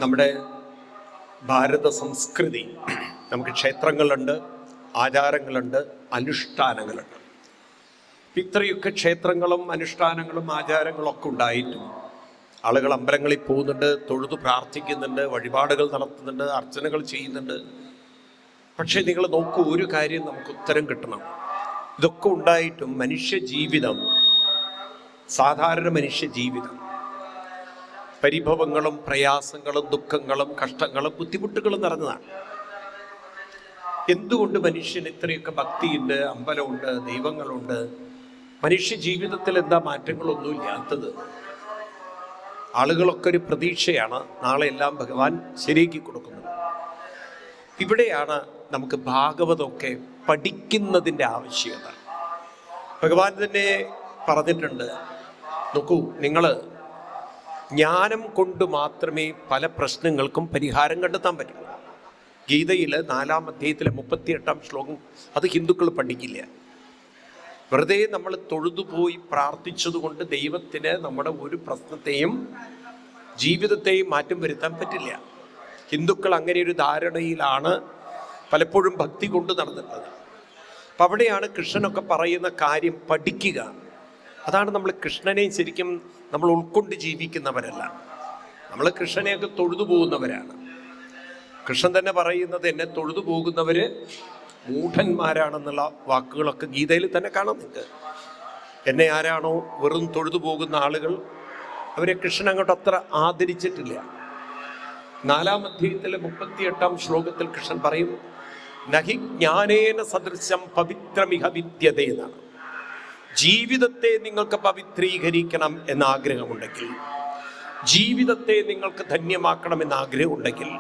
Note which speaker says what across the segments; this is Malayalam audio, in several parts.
Speaker 1: നമ്മുടെ ഭാരത സംസ്കൃതി, നമുക്ക് ക്ഷേത്രങ്ങളുണ്ട്, ആചാരങ്ങളുണ്ട്, അനുഷ്ഠാനങ്ങളുണ്ട്. ഇത്രയൊക്കെ ക്ഷേത്രങ്ങളും അനുഷ്ഠാനങ്ങളും ആചാരങ്ങളൊക്കെ ഉണ്ടായിട്ടും ആളുകൾ അമ്പലങ്ങളിൽ പോകുന്നുണ്ട്, തൊഴുതു പ്രാർത്ഥിക്കുന്നുണ്ട്, വഴിപാടുകൾ നടത്തുന്നുണ്ട്, അർച്ചനകൾ ചെയ്യുന്നുണ്ട്. പക്ഷേ നിങ്ങൾ നോക്കൂ, ഒരു കാര്യം നമുക്ക് ഉത്തരം കിട്ടണം. ഇതൊക്കെ ഉണ്ടായിട്ടും മനുഷ്യ ജീവിതം, സാധാരണ മനുഷ്യ ജീവിതം പരിഭവങ്ങളും പ്രയാസങ്ങളും ദുഃഖങ്ങളും കഷ്ടങ്ങളും ബുദ്ധിമുട്ടുകളും നിറഞ്ഞതാണ്. എന്തുകൊണ്ട് മനുഷ്യന് ഇത്രയൊക്കെ ഭക്തിയുണ്ട്, അമ്പലമുണ്ട്, ദൈവങ്ങളുണ്ട്? മനുഷ്യ ജീവിതത്തിൽ എന്താ മാറ്റങ്ങളൊന്നുമില്ലാത്തത്? ആളുകളൊക്കെ ഒരു പ്രതീക്ഷയാണ്, നാളെ എല്ലാം ഭഗവാൻ ശരിയാക്കി കൊടുക്കുന്നത്. ഇവിടെയാണ് നമുക്ക് ഭാഗവതമൊക്കെ പഠിക്കുന്നതിൻ്റെ ആവശ്യകത. ഭഗവാൻ തന്നെ പറഞ്ഞിട്ടുണ്ട്, നോക്കൂ, നിങ്ങൾ ജ്ഞാനം കൊണ്ട് മാത്രമേ പല പ്രശ്നങ്ങൾക്കും പരിഹാരം കണ്ടെത്താൻ പറ്റൂ. ഗീതയിൽ 4-ാം അധ്യായത്തിലെ 38-ാം ശ്ലോകം അത് ഹിന്ദുക്കൾ പഠിക്കില്ല. വെറുതെ നമ്മൾ തൊഴുതുപോയി പ്രാർത്ഥിച്ചതുകൊണ്ട് ദൈവത്തിന് നമ്മുടെ ഒരു പ്രശ്നത്തെയും ജീവിതത്തെയും മാറ്റം വരുത്താൻ പറ്റില്ല. ഹിന്ദുക്കൾ അങ്ങനെ ഒരു ധാരണയിലാണ് പലപ്പോഴും ഭക്തി കൊണ്ട് നടന്നിട്ടുള്ളത്. അപ്പം അവിടെയാണ് കൃഷ്ണനൊക്കെ പറയുന്ന കാര്യം പഠിക്കുക. അതാണ് നമ്മൾ കൃഷ്ണനെ ശരിക്കും നമ്മൾ ഉൾക്കൊണ്ട് ജീവിക്കുന്നവരല്ല, നമ്മൾ കൃഷ്ണനെയൊക്കെ തൊഴുതു പോകുന്നവരാണ്. കൃഷ്ണൻ തന്നെ പറയുന്നത്, എന്നെ തൊഴുതു പോകുന്നവര് മൂഢന്മാരാണെന്നുള്ള വാക്കുകളൊക്കെ ഗീതയിൽ തന്നെ കാണാം. നിങ്ങൾക്ക് എന്നെ ആരാണോ വെറും തൊഴുതു പോകുന്ന ആളുകൾ, അവരെ കൃഷ്ണൻ അങ്ങോട്ട് അത്ര ആദരിച്ചിട്ടില്ല. 4-ാം അധ്യായത്തിലെ 38-ാം ശ്ലോകത്തിൽ കൃഷ്ണൻ പറയും, നഹി ജ്ഞാനേന സദൃശം പവിത്രമിഹ വിദ്യതേ എന്നാണ്. ജീവിതത്തെ നിങ്ങൾക്ക് പവിത്രീകരിക്കണം എന്ന ആഗ്രഹമുണ്ടെങ്കിൽ, ജീവിതത്തെ നിങ്ങൾക്ക് ധന്യമാക്കണം എന്ന ആഗ്രഹമുണ്ടെങ്കിൽ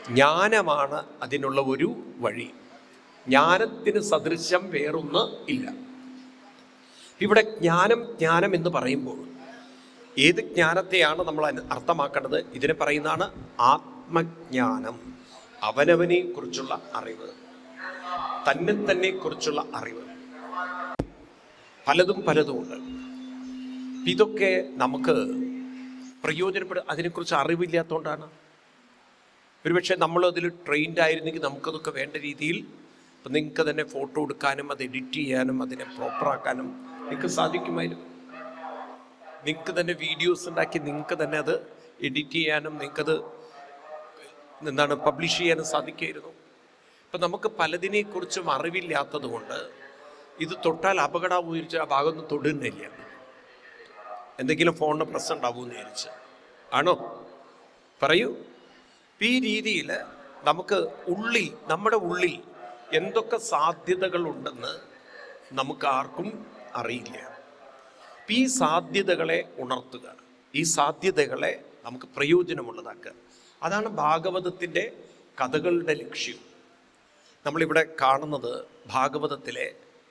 Speaker 1: ജ്ഞാനമാണ് അതിനുള്ള ഒരു വഴി. ജ്ഞാനത്തിന് സദൃശം വേറൊന്ന് ഇല്ല. ഇവിടെ ജ്ഞാനം എന്ന് പറയുമ്പോൾ ഏത് ജ്ഞാനത്തെയാണ് നമ്മൾ അർത്ഥമാക്കേണ്ടത്? ഇതിനെ പറയുന്നതാണ് ആത്മജ്ഞാനം. അവനവനെ കുറിച്ചുള്ള അറിവ്, തന്നെ കുറിച്ചുള്ള അറിവ്. പലതുമുണ്ട്. ഇതൊക്കെ നമുക്ക് പ്രയോജനപ്പെടും. അതിനെക്കുറിച്ച് അറിവില്ലാത്തതുകൊണ്ടാണ്. ഒരുപക്ഷെ നമ്മൾ അതിൽ ട്രെയിൻഡ് ആയിരുന്നെങ്കിൽ നമുക്കതൊക്കെ വേണ്ട രീതിയിൽ, ഇപ്പം നിങ്ങൾക്ക് തന്നെ ഫോട്ടോ എടുക്കാനും അത് എഡിറ്റ് ചെയ്യാനും അതിനെ പ്രോപ്പറാക്കാനും നിങ്ങൾക്ക് സാധിക്കുമായിരുന്നു. നിങ്ങൾക്ക് തന്നെ വീഡിയോസ് ഉണ്ടാക്കി നിങ്ങൾക്ക് തന്നെ അത് എഡിറ്റ് ചെയ്യാനും നിങ്ങൾക്കത് പബ്ലിഷ് ചെയ്യാനും സാധിക്കുമായിരുന്നു. ഇപ്പം നമുക്ക് പലതിനെക്കുറിച്ചും അറിവില്ലാത്തത് കൊണ്ട് ഇത് തൊട്ടാൽ അപകടം വിചാരിച്ച് ആ ഭാഗമൊന്നും തൊടുന്നില്ല. എന്തെങ്കിലും ഫോണിന് പ്രശ്നം ഉണ്ടാവുമെന്ന് വിചാരിച്ച് ആണോ? പറയൂ. ഈ രീതിയിൽ നമുക്ക് നമ്മുടെ ഉള്ളിൽ എന്തൊക്കെ സാധ്യതകളുണ്ടെന്ന് നമുക്ക് ആർക്കും അറിയില്ല. ഈ സാധ്യതകളെ ഉണർത്തുക, ഈ സാധ്യതകളെ നമുക്ക് പ്രയോജനമുള്ളതാക്കുക, അതാണ് ഭാഗവതത്തിൻ്റെ കഥകളുടെ ലക്ഷ്യം. നമ്മളിവിടെ കാണുന്നത് ഭാഗവതത്തിലെ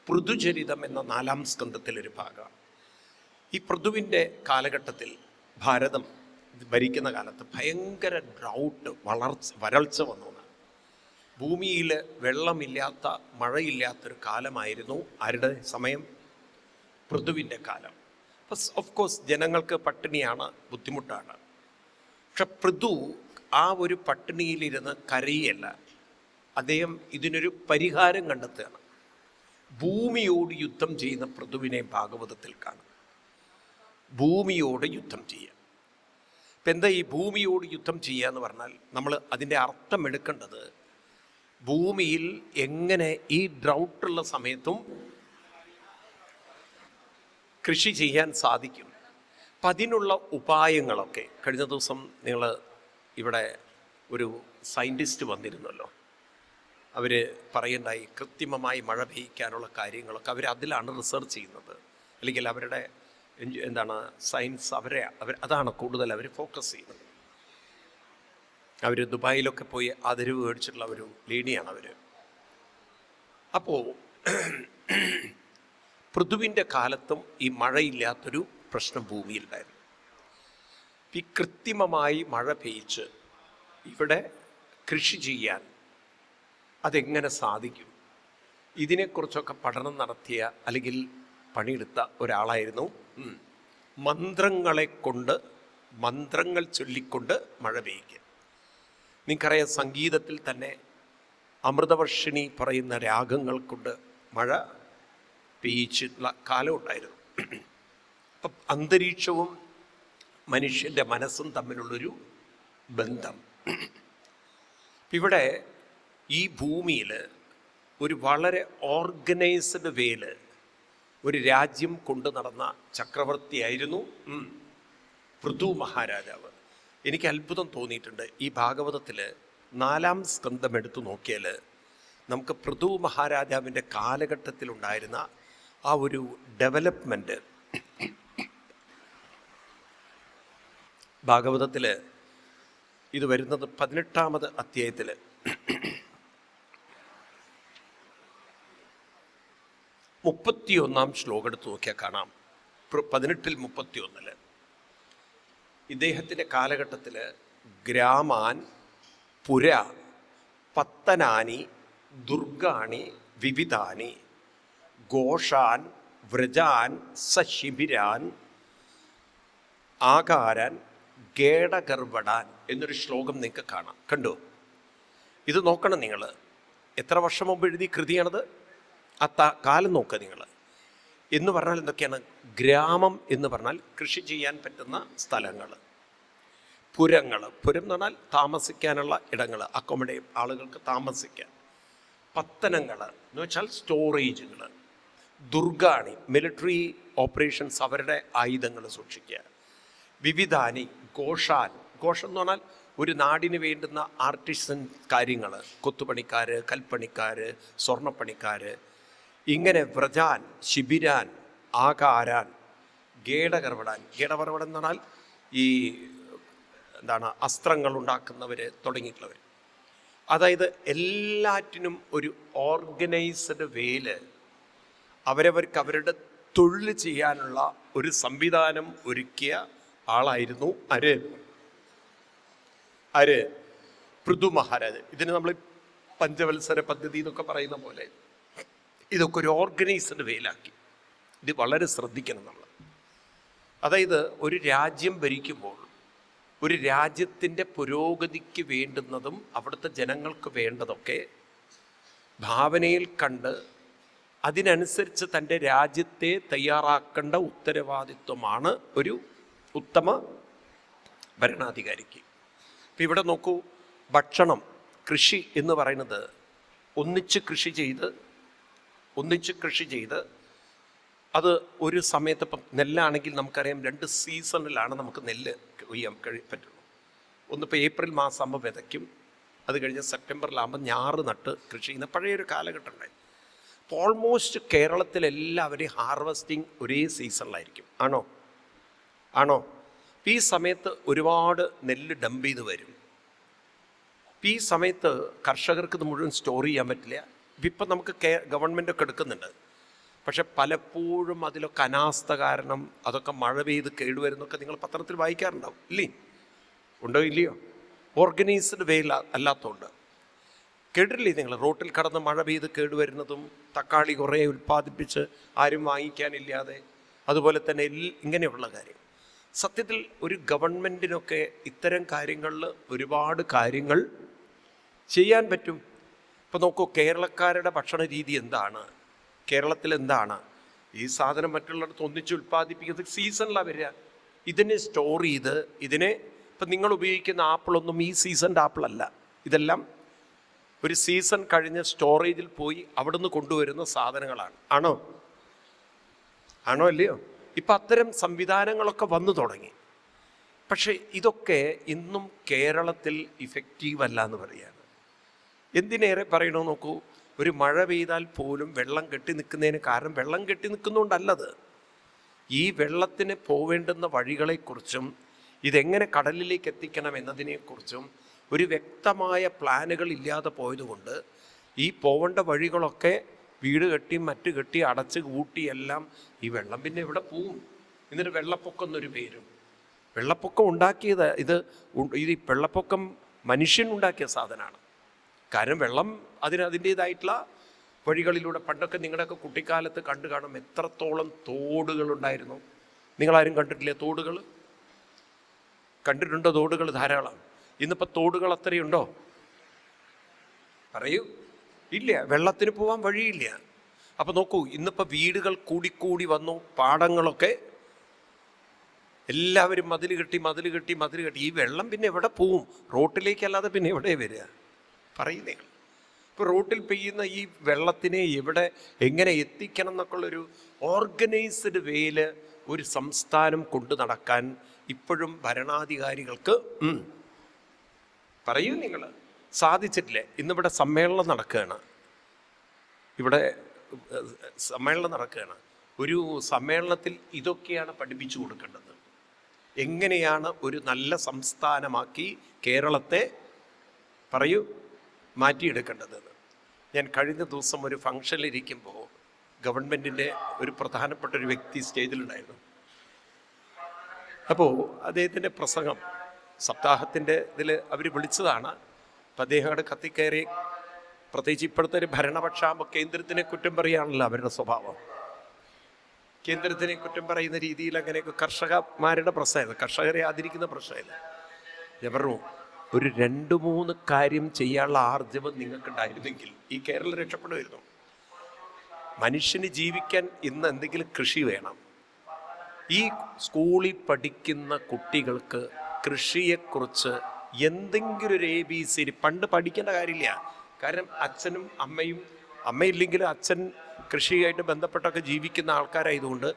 Speaker 1: പൃഥുചരിതം എന്ന 4-ാം സ്കന്ധത്തിലൊരു ഭാഗമാണ്. ഈ പൃഥുവിൻ്റെ കാലഘട്ടത്തിൽ, ഭാരതം ഭരിക്കുന്ന കാലത്ത് ഭയങ്കര ഡ്രൗട്ട്, വരൾച്ച വന്നു. ഭൂമിയിൽ വെള്ളമില്ലാത്ത, മഴയില്ലാത്തൊരു കാലമായിരുന്നു. ആരുടെ സമയം? പൃഥുവിൻ്റെ കാലം. അപ്പം ഓഫ് കോഴ്സ് ജനങ്ങൾക്ക് പട്ടിണിയാണ്, ബുദ്ധിമുട്ടാണ്. പക്ഷെ പൃഥു ആ ഒരു പട്ടിണിയിലിരുന്ന് കരയല്ല, അദ്ദേഹം ഇതിനൊരു പരിഹാരം കണ്ടെത്തുകയാണ്. ഭൂമിയോട് യുദ്ധം ചെയ്യുന്ന പൃഥുവിനെ ഭാഗവതത്തിൽ കാണും. ഭൂമിയോട് യുദ്ധം ചെയ്യുക. ഇപ്പം എന്താ ഈ ഭൂമിയോട് യുദ്ധം ചെയ്യുക എന്ന് പറഞ്ഞാൽ, നമ്മൾ അതിൻ്റെ അർത്ഥം എടുക്കേണ്ടത്, ഭൂമിയിൽ എങ്ങനെ ഈ ഡ്രൗട്ടുള്ള സമയത്തും കൃഷി ചെയ്യാൻ സാധിക്കും. അപ്പം അതിനുള്ള ഉപായങ്ങളൊക്കെ കഴിഞ്ഞ ദിവസം നിങ്ങൾ ഇവിടെ ഒരു സയൻറ്റിസ്റ്റ് വന്നിരുന്നല്ലോ, അവർ പറയണ്ടായി കൃത്രിമമായി മഴ പെയ്യിക്കാനുള്ള കാര്യങ്ങളൊക്കെ അവർ അതിലാണ് റിസർച്ച് ചെയ്യുന്നത്. അല്ലെങ്കിൽ അവരുടെ സയൻസ് അതാണ് കൂടുതൽ അവർ ഫോക്കസ് ചെയ്യുന്നത്. അവർ ദുബായിലൊക്കെ പോയി അതിരുവ് മേടിച്ചിട്ടുള്ള ഒരു ലേഡിയാണ് അവർ. അപ്പോൾ പൃഥുവിൻ്റെ കാലത്തും ഈ മഴയില്ലാത്തൊരു പ്രശ്നം ഭൂമിയിലുണ്ടായിരുന്നു. ഈ കൃത്രിമമായി മഴ പെയ്ച്ച് ഇവിടെ കൃഷി ചെയ്യാൻ അതെങ്ങനെ സാധിക്കും? ഇതിനെക്കുറിച്ചൊക്കെ പഠനം നടത്തിയ, അല്ലെങ്കിൽ പണിയെടുത്ത ഒരാളായിരുന്നു. മന്ത്രങ്ങൾ ചൊല്ലിക്കൊണ്ട് മഴ പെയ്യുക. നിങ്ങൾക്കറിയാം, സംഗീതത്തിൽ തന്നെ അമൃതവർഷിണി പറയുന്ന രാഗങ്ങൾ കൊണ്ട് മഴ പെയ്യിച്ചിട്ടുള്ള കാലം ഉണ്ടായിരുന്നു. അപ്പം അന്തരീക്ഷവും മനുഷ്യൻ്റെ മനസ്സും തമ്മിലുള്ളൊരു ബന്ധം. ഇവിടെ ഈ ഭൂമിയിൽ ഒരു വളരെ ഓർഗനൈസ്ഡ് വേയിൽ ഒരു രാജ്യം കൊണ്ടു നടന്ന ചക്രവർത്തിയായിരുന്നു പൃഥു മഹാരാജാവ്. എനിക്ക് അത്ഭുതം തോന്നിയിട്ടുണ്ട്. ഈ ഭാഗവതത്തിൽ 4-ാം സ്കന്ധം എടുത്തു നോക്കിയാൽ നമുക്ക് പൃഥു മഹാരാജാവിൻ്റെ കാലഘട്ടത്തിലുണ്ടായിരുന്ന ആ ഒരു ഡെവലപ്മെൻറ്റ് ഭാഗവതത്തിൽ ഇത് വരുന്നത് 18-ാമത് അധ്യായത്തിൽ. 31-ാം ശ്ലോകം എടുത്ത് നോക്കിയാൽ കാണാം. 18-31 ഇദ്ദേഹത്തിൻ്റെ കാലഘട്ടത്തിൽ ഗ്രാമാൻ പുര പത്തനാനി ദുർഗാണി വിവിധാനി ഘോഷാൻ വ്രജാൻ സശിബിരാൻ ആകാരാൻ ഗേടഗർവടാൻ എന്നൊരു ശ്ലോകം നിങ്ങൾക്ക് കാണാം. കണ്ടോ? ഇത് നോക്കണം നിങ്ങൾ. എത്ര വർഷം മുമ്പ് എഴുതിയ കൃതിയാണത്? ആ കാലം നോക്കുക നിങ്ങൾ. എന്ന് പറഞ്ഞാൽ എന്തൊക്കെയാണ്? ഗ്രാമം എന്ന് പറഞ്ഞാൽ കൃഷി ചെയ്യാൻ പറ്റുന്ന സ്ഥലങ്ങൾ. പുരം എന്ന് പറഞ്ഞാൽ താമസിക്കാനുള്ള ഇടങ്ങൾ, അക്കോമഡേറ്റ് ആളുകൾക്ക് താമസിക്കാൻ. പത്തനങ്ങൾ എന്ന് വെച്ചാൽ സ്റ്റോറേജുകൾ. ദുർഗാണി മിലിറ്ററി ഓപ്പറേഷൻസ്, അവരുടെ ആയുധങ്ങൾ സൂക്ഷിക്കുക. വിവിധാനി ഘോഷം എന്ന് പറഞ്ഞാൽ ഒരു നാടിന് വേണ്ടുന്ന ആർട്ടിസൻ കാര്യങ്ങൾ, കൊത്തുപണിക്കാർ, കൽപ്പണിക്കാർ, സ്വർണ്ണപ്പണിക്കാർ. ഇങ്ങനെ വ്രജാൻ ശിബിരാൻ ആകാരാൻ ഗേടകർവടാൻ. ഗേടകർവടൻ എന്ന് പറഞ്ഞാൽ ഈ അസ്ത്രങ്ങൾ ഉണ്ടാക്കുന്നവർ തുടങ്ങിയിട്ടുള്ളവർ. അതായത് എല്ലാറ്റിനും ഒരു ഓർഗനൈസ്ഡ് വേയില് അവരവർക്ക് അവരുടെ തൊഴിൽ ചെയ്യാനുള്ള ഒരു സംവിധാനം ഒരുക്കിയ ആളായിരുന്നു പൃഥു മഹാരാജ്. ഇതിന് നമ്മൾ പഞ്ചവത്സര പദ്ധതി എന്നൊക്കെ പറയുന്ന പോലെ ഇതൊക്കെ ഒരു ഓർഗനൈസ്ഡ് വേയിലാക്കി. ഇത് വളരെ ശ്രദ്ധിക്കണം നമ്മൾ. അതായത് ഒരു രാജ്യം ഭരിക്കുമ്പോൾ ഒരു രാജ്യത്തിൻ്റെ പുരോഗതിക്ക് വേണ്ടുന്നതും അവിടുത്തെ ജനങ്ങൾക്ക് വേണ്ടതൊക്കെ ഭാവനയിൽ കണ്ട് അതിനനുസരിച്ച് തൻ്റെ രാജ്യത്തെ തയ്യാറാക്കേണ്ട ഉത്തരവാദിത്വമാണ് ഒരു ഉത്തമ ഭരണാധികാരിക്ക്. ഇപ്പം ഇവിടെ നോക്കൂ, ഭക്ഷണം, കൃഷി എന്ന് പറയുന്നത് ഒന്നിച്ച് കൃഷി ചെയ്ത് അത് ഒരു സമയത്ത്, ഇപ്പം നെല്ലാണെങ്കിൽ നമുക്കറിയാം 2 സീസണിലാണ് നമുക്ക് നെല്ല് കൊയ്യാൻ പറ്റുള്ളൂ. ഒന്നിപ്പോൾ ഏപ്രിൽ മാസമാകുമ്പോൾ വിതയ്ക്കും, അത് കഴിഞ്ഞ് സെപ്റ്റംബറിലാകുമ്പോൾ ഞാറ് നട്ട് കൃഷി ചെയ്യുന്ന പഴയൊരു കാലഘട്ടം ഉണ്ടായി. അപ്പോൾ ഓൾമോസ്റ്റ് കേരളത്തിലെല്ലാവരെയും ഹാർവസ്റ്റിംഗ് ഒരേ സീസണിലായിരിക്കും. ആണോ? ഈ സമയത്ത് ഒരുപാട് നെല്ല് ഡംപ് ചെയ്ത് വരും. ഈ സമയത്ത് കർഷകർക്ക് ഇത് മുഴുവൻ സ്റ്റോർ ചെയ്യാൻ പറ്റില്ല. ഇപ്പം നമുക്ക് ഗവൺമെൻറ്റൊക്കെ എടുക്കുന്നുണ്ട്. പക്ഷെ പലപ്പോഴും അതിലൊക്കെ അനാസ്ഥ കാരണം അതൊക്കെ മഴ പെയ്ത് കേടുവരുന്നൊക്കെ നിങ്ങൾ പത്രത്തിൽ വായിക്കാറുണ്ടാവും, ഉണ്ടോ ഇല്ലയോ? ഓർഗനൈസ്ഡ് വേയിൽ അല്ലാത്തതുകൊണ്ട് കേട്ടില്ലേ നിങ്ങൾ? റോട്ടിൽ കടന്ന് മഴ പെയ്ത് കേടുവരുന്നതും, തക്കാളി കുറേ ഉൽപ്പാദിപ്പിച്ച് ആരും വാങ്ങിക്കാനില്ലാതെ, അതുപോലെ തന്നെ ഇങ്ങനെയുള്ള കാര്യം. സത്യത്തിൽ ഒരു ഗവൺമെൻറ്റിനൊക്കെ ഇത്തരം കാര്യങ്ങളിൽ ഒരുപാട് കാര്യങ്ങൾ ചെയ്യാൻ പറ്റും. ഇപ്പോൾ നോക്കൂ, കേരളക്കാരുടെ ഭക്ഷണ രീതി എന്താണ്? കേരളത്തിൽ എന്താണ്? ഈ സാധനം മറ്റുള്ളിടത്ത് ഒന്നിച്ച് ഉൽപ്പാദിപ്പിക്കുന്നത് സീസണിലാണ് വരിക. ഇതിനെ സ്റ്റോർ ചെയ്ത് ഇപ്പം നിങ്ങൾ ഉപയോഗിക്കുന്ന ആപ്പിളൊന്നും ഈ സീസണിൻ്റെ ആപ്പിളല്ല. ഇതെല്ലാം ഒരു സീസൺ കഴിഞ്ഞ് സ്റ്റോറേജിൽ പോയി അവിടുന്ന് കൊണ്ടുവരുന്ന സാധനങ്ങളാണ്. ആണോ അല്ലയോ? ഇപ്പം അത്തരം സംവിധാനങ്ങളൊക്കെ വന്നു തുടങ്ങി. പക്ഷേ ഇതൊക്കെ ഇന്നും കേരളത്തിൽ ഇഫക്റ്റീവ് അല്ല എന്ന് പറയാണ്. എന്തിനേറെ പറയണോ നോക്കൂ, ഒരു മഴ പെയ്താൽ പോലും വെള്ളം കെട്ടി നിൽക്കുന്നതിന് കാരണം വെള്ളം കെട്ടി നിൽക്കുന്നതുകൊണ്ടല്ലത്. ഈ വെള്ളത്തിന് പോവേണ്ടുന്ന വഴികളെക്കുറിച്ചും ഇതെങ്ങനെ കടലിലേക്ക് എത്തിക്കണം എന്നതിനെക്കുറിച്ചും ഒരു വ്യക്തമായ പ്ലാനുകൾ ഇല്ലാതെ പോയതുകൊണ്ട് ഈ പോവേണ്ട വഴികളൊക്കെ വീട് കെട്ടി മറ്റു കെട്ടി അടച്ച് കൂട്ടിയെല്ലാം ഈ വെള്ളം പിന്നെ ഇവിടെ പോവും. എന്നിട്ട് വെള്ളപ്പൊക്കം എന്നൊരു പേരും. വെള്ളപ്പൊക്കം ഉണ്ടാക്കിയത് ഇത് വെള്ളപ്പൊക്കം മനുഷ്യൻ ഉണ്ടാക്കിയ സാധനമാണ്. കാരണം വെള്ളം അതിൻ്റേതായിട്ടുള്ള വഴികളിലൂടെ പണ്ടൊക്കെ നിങ്ങളുടെയൊക്കെ കുട്ടിക്കാലത്ത് കണ്ടു കാണും എത്രത്തോളം തോടുകളുണ്ടായിരുന്നു. നിങ്ങളാരും കണ്ടിട്ടില്ലേ തോടുകൾ? കണ്ടിട്ടുണ്ടോ തോടുകൾ? ധാരാളം. ഇന്നിപ്പോൾ തോടുകൾ അത്രയുണ്ടോ? പറയൂ. ഇല്ല. വെള്ളത്തിന് പോകാൻ വഴിയില്ല. അപ്പോൾ നോക്കൂ, ഇന്നിപ്പോൾ വീടുകൾ കൂടിക്കൂടി വന്നു. പാടങ്ങളൊക്കെ എല്ലാവരും മതിൽ കെട്ടി. ഈ വെള്ളം പിന്നെ എവിടെ പോവും? റോട്ടിലേക്കല്ലാതെ പിന്നെ എവിടെ വരിക? പറയുന്നേ. ഇപ്പോൾ റോട്ടിൽ പെയ്യുന്ന ഈ വെള്ളത്തിനെ എങ്ങനെ എത്തിക്കണം എന്നൊക്കെയുള്ളൊരു ഓർഗനൈസ്ഡ് വേയിൽ ഒരു സംസ്ഥാനം കൊണ്ടു നടക്കാൻ ഇപ്പോഴും ഭരണാധികാരികൾക്ക് പറയൂ നിങ്ങൾ സാധിച്ചിട്ടില്ലേ? ഇന്നിവിടെ സമ്മേളനം നടക്കുകയാണ്. ഒരു സമ്മേളനത്തിൽ ഇതൊക്കെയാണ് പഠിപ്പിച്ചു കൊടുക്കേണ്ടത്. എങ്ങനെയാണ് ഒരു നല്ല സംസ്ഥാനമാക്കി കേരളത്തെ പറയൂ മാറ്റിയെടുക്കേണ്ടത്. ഞാൻ കഴിഞ്ഞ ദിവസം ഒരു ഫംഗ്ഷനിലിരിക്കുമ്പോൾ ഗവൺമെൻറ്റിൻ്റെ ഒരു പ്രധാനപ്പെട്ട ഒരു വ്യക്തി സ്റ്റേജിലുണ്ടായിരുന്നു. അപ്പോൾ അദ്ദേഹത്തിൻ്റെ പ്രസംഗം സപ്താഹത്തിൻ്റെ ഇതിൽ അവർ വിളിച്ചതാണ്. അപ്പം അദ്ദേഹം അവിടെ കത്തിക്കയറി, പ്രത്യേകിച്ച് ഇപ്പോഴത്തെ ഒരു ഭരണപക്ഷാകുമ്പോൾ കേന്ദ്രത്തിനെ കുറ്റം പറയുകയാണല്ലോ അവരുടെ സ്വഭാവം. കേന്ദ്രത്തിനെ കുറ്റം പറയുന്ന രീതിയിൽ അങ്ങനെയൊക്കെ കർഷകന്മാരുടെ പ്രശ്നമായത്, കർഷകരെ ആദരിക്കുന്ന പ്രശ്നമായത്. ഞാൻ പറഞ്ഞു, ഒരു 2-3 കാര്യം ചെയ്യാനുള്ള ആർജവം നിങ്ങൾക്കുണ്ടായിരുന്നെങ്കിൽ ഈ കേരളം രക്ഷപ്പെടുമായിരുന്നു. മനുഷ്യന് ജീവിക്കാൻ ഇന്ന് എന്തെങ്കിലും കൃഷി വേണം. ഈ സ്കൂളിൽ പഠിക്കുന്ന കുട്ടികൾക്ക് കൃഷിയെക്കുറിച്ച് എന്തെങ്കിലും ഒരു ABC പണ്ട് പഠിക്കേണ്ട കാര്യമില്ല. കാരണം അച്ഛനും അമ്മയില്ലെങ്കിലും അച്ഛൻ കൃഷിയായിട്ട് ബന്ധപ്പെട്ടൊക്കെ ജീവിക്കുന്ന ആൾക്കാരായതുകൊണ്ട്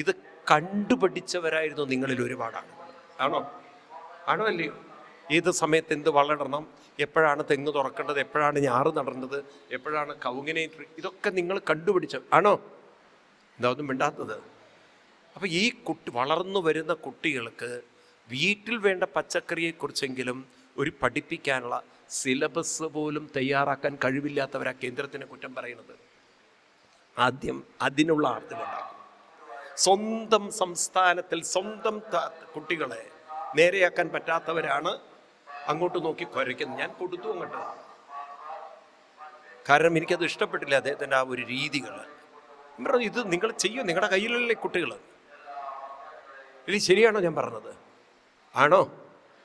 Speaker 1: ഇത് കണ്ടുപഠിച്ചവരായിരുന്നു നിങ്ങളിൽ ഒരുപാടാണ്. ആണോ അല്ലയോ? ഏത് സമയത്ത് എന്ത് വളരണം, എപ്പോഴാണ് തെങ്ങ് തുറക്കേണ്ടത്, എപ്പോഴാണ് ഞാറ് നടേണ്ടത്, എപ്പോഴാണ് കവുങ്ങിനെ, ഇതൊക്കെ നിങ്ങൾ കണ്ടുപിടിച്ച ആണോ? ഇതൊന്നും മിണ്ടാത്തത്. അപ്പോൾ ഈ വളർന്നു വരുന്ന കുട്ടികൾക്ക് വീട്ടിൽ വേണ്ട പച്ചക്കറിയെക്കുറിച്ചെങ്കിലും ഒരു പഠിപ്പിക്കാനുള്ള സിലബസ് പോലും തയ്യാറാക്കാൻ കഴിവില്ലാത്തവരാ കേന്ദ്രത്തിനെ കുറ്റം പറയുന്നത്. ആദ്യം അതിനുള്ള ആർജവുണ്ടാക്കും. സ്വന്തം സംസ്ഥാനത്തിൽ സ്വന്തം കുട്ടികളെ നേരെയാക്കാൻ പറ്റാത്തവരാണ് അങ്ങോട്ട് നോക്കി കുരയ്ക്കുന്നത്. ഞാൻ കൊടുത്തു അങ്ങോട്ട്, കാരണം എനിക്കത് ഇഷ്ടപ്പെട്ടില്ല അദ്ദേഹത്തിൻ്റെ ആ ഒരു രീതികൾ. ഇത് നിങ്ങൾ ചെയ്യൂ, നിങ്ങളുടെ കയ്യിലല്ലേ കുട്ടികൾ. ഇത് ശരിയാണോ ഞാൻ പറഞ്ഞത്? ആണോ?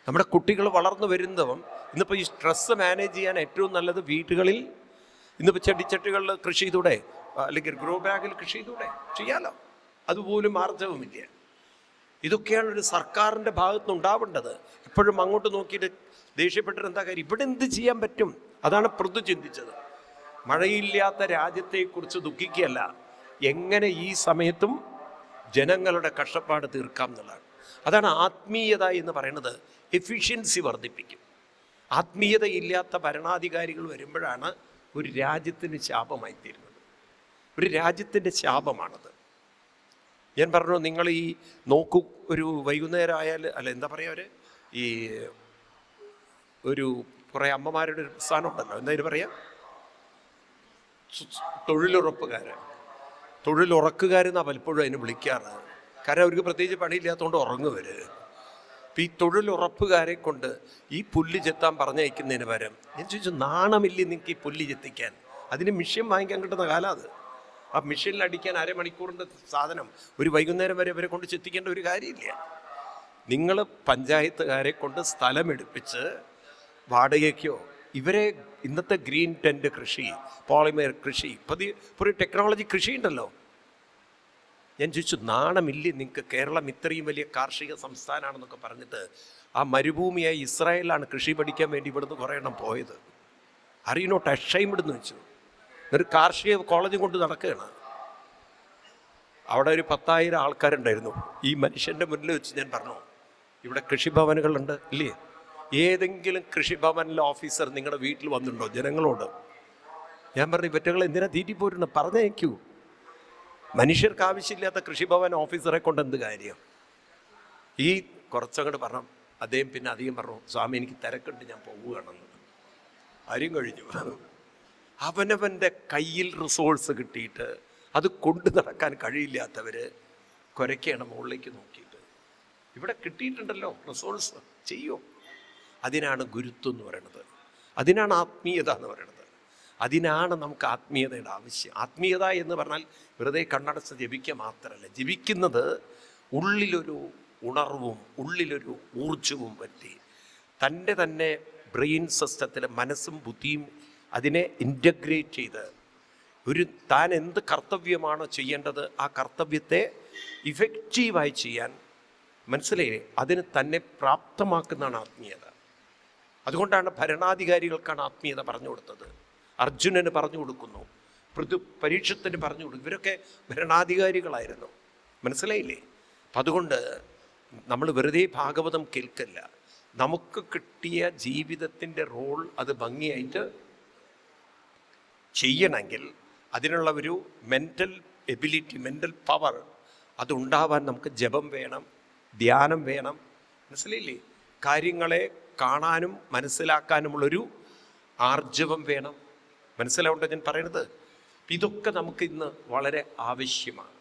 Speaker 1: നമ്മുടെ കുട്ടികൾ വളർന്നു വരുന്നതും ഇന്നിപ്പോൾ ഈ സ്ട്രെസ്സ് മാനേജ് ചെയ്യാൻ ഏറ്റവും നല്ലത് വീടുകളിൽ ഇന്നിപ്പോൾ ചെടിച്ചട്ടികളിൽ കൃഷി ചെയ്തൂടെ, അല്ലെങ്കിൽ ഗ്രോ ബാഗിൽ കൃഷി ചെയ്തൂടെ? ചെയ്യാലോ. അതുപോലും ആർജവുമില്ല. ഇതൊക്കെയാണ് ഒരു സർക്കാരിൻ്റെ ഭാഗത്ത് ഉണ്ടാവേണ്ടത്. ഇപ്പോഴും അങ്ങോട്ട് നോക്കിയിട്ട് ദേഷ്യപ്പെട്ടിട്ട് എന്താ കാര്യം? ഇവിടെ എന്ത് ചെയ്യാൻ പറ്റും? അതാണ് പൃഥു ചിന്തിച്ചത്. മഴയില്ലാത്ത രാജ്യത്തെക്കുറിച്ച് ദുഃഖിക്കുകയല്ല, എങ്ങനെ ഈ സമയത്തും ജനങ്ങളുടെ കഷ്ടപ്പാട് തീർക്കാം എന്നുള്ളതാണ്. അതാണ് ആത്മീയത എന്ന് പറയുന്നത്. എഫിഷ്യൻസി വർദ്ധിപ്പിക്കും. ആത്മീയതയില്ലാത്ത ഭരണാധികാരികൾ വരുമ്പോഴാണ് ഒരു രാജ്യത്തിന് ശാപമായി തീരുന്നത്. ഒരു രാജ്യത്തിൻ്റെ ശാപമാണത്. ഞാൻ പറഞ്ഞു, നിങ്ങൾ ഈ നോക്കൂ, ഒരു വൈകുന്നേരം ആയാൽ എന്താ പറയുക, ഒരു കുറേ അമ്മമാരുടെ ഒരു സ്ഥാനം ഉണ്ടല്ലോ, എന്താ പറയാ, തൊഴിലുറക്കുകാരെന്നാണ് പലപ്പോഴും അതിന് വിളിക്കാറ്. കാരണം അവർക്ക് പ്രത്യേകിച്ച് പണിയില്ലാത്തതുകൊണ്ട് ഉറങ്ങുവർ. അപ്പം ഈ തൊഴിലുറപ്പുകാരെ കൊണ്ട് ഈ പുല്ല് ചെത്താൻ പറഞ്ഞയക്കുന്നതിന് പകരം ഞാൻ ചോദിച്ചു, നാണമില്ലേ നിങ്ങൾക്ക് ഈ പുല്ല് ചെത്തിക്കാൻ? അതിന് മിഷ്യൻ വാങ്ങിക്കാൻ കിട്ടുന്ന കാലം അത്. ആ മിഷ്യനിൽ അടിക്കാൻ അരമണിക്കൂറിൻ്റെ സാധനം ഒരു വൈകുന്നേരം വരെ അവരെ കൊണ്ട് ചെത്തിക്കേണ്ട ഒരു കാര്യമില്ല. നിങ്ങൾ പഞ്ചായത്തുകാരെ കൊണ്ട് സ്ഥലമെടുപ്പിച്ച് വാടകയ്ക്കോ, ഇവരെ ഇന്നത്തെ ഗ്രീൻ ടെൻറ്റ് കൃഷി, പോളിമർ കൃഷി, ഒരു ടെക്നോളജി കൃഷി ഉണ്ടല്ലോ. ഞാൻ ചോദിച്ചു, നാണമില്ലേ നിങ്ങൾക്ക്? കേരളം ഇത്രയും വലിയ കാർഷിക സംസ്ഥാനമാണെന്നൊക്കെ പറഞ്ഞിട്ട് ആ മരുഭൂമിയായി ഇസ്രായേലാണ് കൃഷി പഠിക്കാൻ വേണ്ടി ഇവിടുന്ന് കുറേ എണ്ണം പോയത്. അറിയണോട്ട് അഷൈമിടുന്ന് വെച്ചു. ഒരു കാർഷിക കോളേജും കൊണ്ട് നടക്കുകയാണ്. അവിടെ ഒരു 10,000 ആൾക്കാരുണ്ടായിരുന്നു. ഈ മനുഷ്യൻ്റെ മുന്നിൽ വെച്ച് ഞാൻ പറഞ്ഞു, ഇവിടെ കൃഷിഭവനുകളുണ്ട് ഇല്ലേ? ഏതെങ്കിലും കൃഷിഭവനിലെ ഓഫീസർ നിങ്ങളുടെ വീട്ടിൽ വന്നിട്ടുണ്ടോ ജനങ്ങളോട്? ഞാൻ പറഞ്ഞു, ഇവറ്റകൾ എന്തിനാ തീറ്റിപ്പോരുന്നത്? പറഞ്ഞേക്കൂ. മനുഷ്യർക്ക് ആവശ്യമില്ലാത്ത കൃഷിഭവൻ ഓഫീസറെ കൊണ്ട് എന്ത് കാര്യം? ഈ കുറച്ചങ്ങോട്ട് പറഞ്ഞു. അദ്ദേഹം പിന്നെ അധികം പറഞ്ഞു, സ്വാമി എനിക്ക് തിരക്കുണ്ട്, ഞാൻ പോവുകയാണെന്ന്. ആരും കഴിഞ്ഞു. അവനവൻ്റെ കയ്യിൽ റിസോഴ്സ് കിട്ടിയിട്ട് അത് കൊണ്ടു നടക്കാൻ കഴിയില്ലാത്തവർ കുരയ്ക്കുകയാണ് മുകളിലേക്ക് നോക്കിയിട്ട്. ഇവിടെ കിട്ടിയിട്ടുണ്ടല്ലോ റിസോഴ്സ്, ചെയ്യൂ. അതിനാണ് ഗുരുത്വം എന്ന് പറയുന്നത്. അതിനാണ് ആത്മീയത എന്ന് പറയുന്നത്. അതിനാണ് നമുക്ക് ആത്മീയതയുടെ ആവശ്യം. ആത്മീയത എന്ന് പറഞ്ഞാൽ വെറുതെ കണ്ണടച്ച് ജപിക്കുക മാത്രമല്ല. ജപിക്കുന്നത് ഉള്ളിലൊരു ഉണർവും ഉള്ളിലൊരു ഊർജവും പറ്റി തന്നെ ബ്രെയിൻ സിസ്റ്റത്തിൽ മനസ്സും ബുദ്ധിയും അതിനെ ഇൻ്റഗ്രേറ്റ് ചെയ്ത് താൻ എന്ത് കർത്തവ്യമാണോ ചെയ്യേണ്ടത് ആ കർത്തവ്യത്തെ ഇഫക്റ്റീവായി ചെയ്യാൻ, മനസ്സിലായില്ലേ, അതിന് തന്നെ പ്രാപ്തമാക്കുന്നതാണ് ആത്മീയത. അതുകൊണ്ടാണ് ഭരണാധികാരികൾക്കാണ് ആത്മീയത പറഞ്ഞു കൊടുത്തത്. അർജുനന് പറഞ്ഞു കൊടുക്കുന്നു, പരീക്ഷത്തിന് പറഞ്ഞു കൊടുക്കും. ഇവരൊക്കെ ഭരണാധികാരികളായിരുന്നു, മനസ്സിലായില്ലേ? അപ്പം അതുകൊണ്ട് നമ്മൾ വെറുതെ ഭാഗവതം കേൾക്കല്ല. നമുക്ക് കിട്ടിയ ജീവിതത്തിൻ്റെ റോൾ അത് ഭംഗിയായിട്ട് ചെയ്യണമെങ്കിൽ അതിനുള്ള ഒരു മെൻ്റൽ എബിലിറ്റി, മെൻ്റൽ പവർ അതുണ്ടാവാൻ നമുക്ക് ജപം വേണം, ധ്യാനം വേണം, മനസ്സിലായില്ലേ? കാര്യങ്ങളെ കാണാനും മനസ്സിലാക്കാനുമുള്ളൊരു ആർജവം വേണം. മനസ്സിലാവുണ്ടോ ഞാൻ പറയുന്നത്? ഇതൊക്കെ നമുക്ക് ഇന്ന് വളരെ ആവശ്യമാണ്.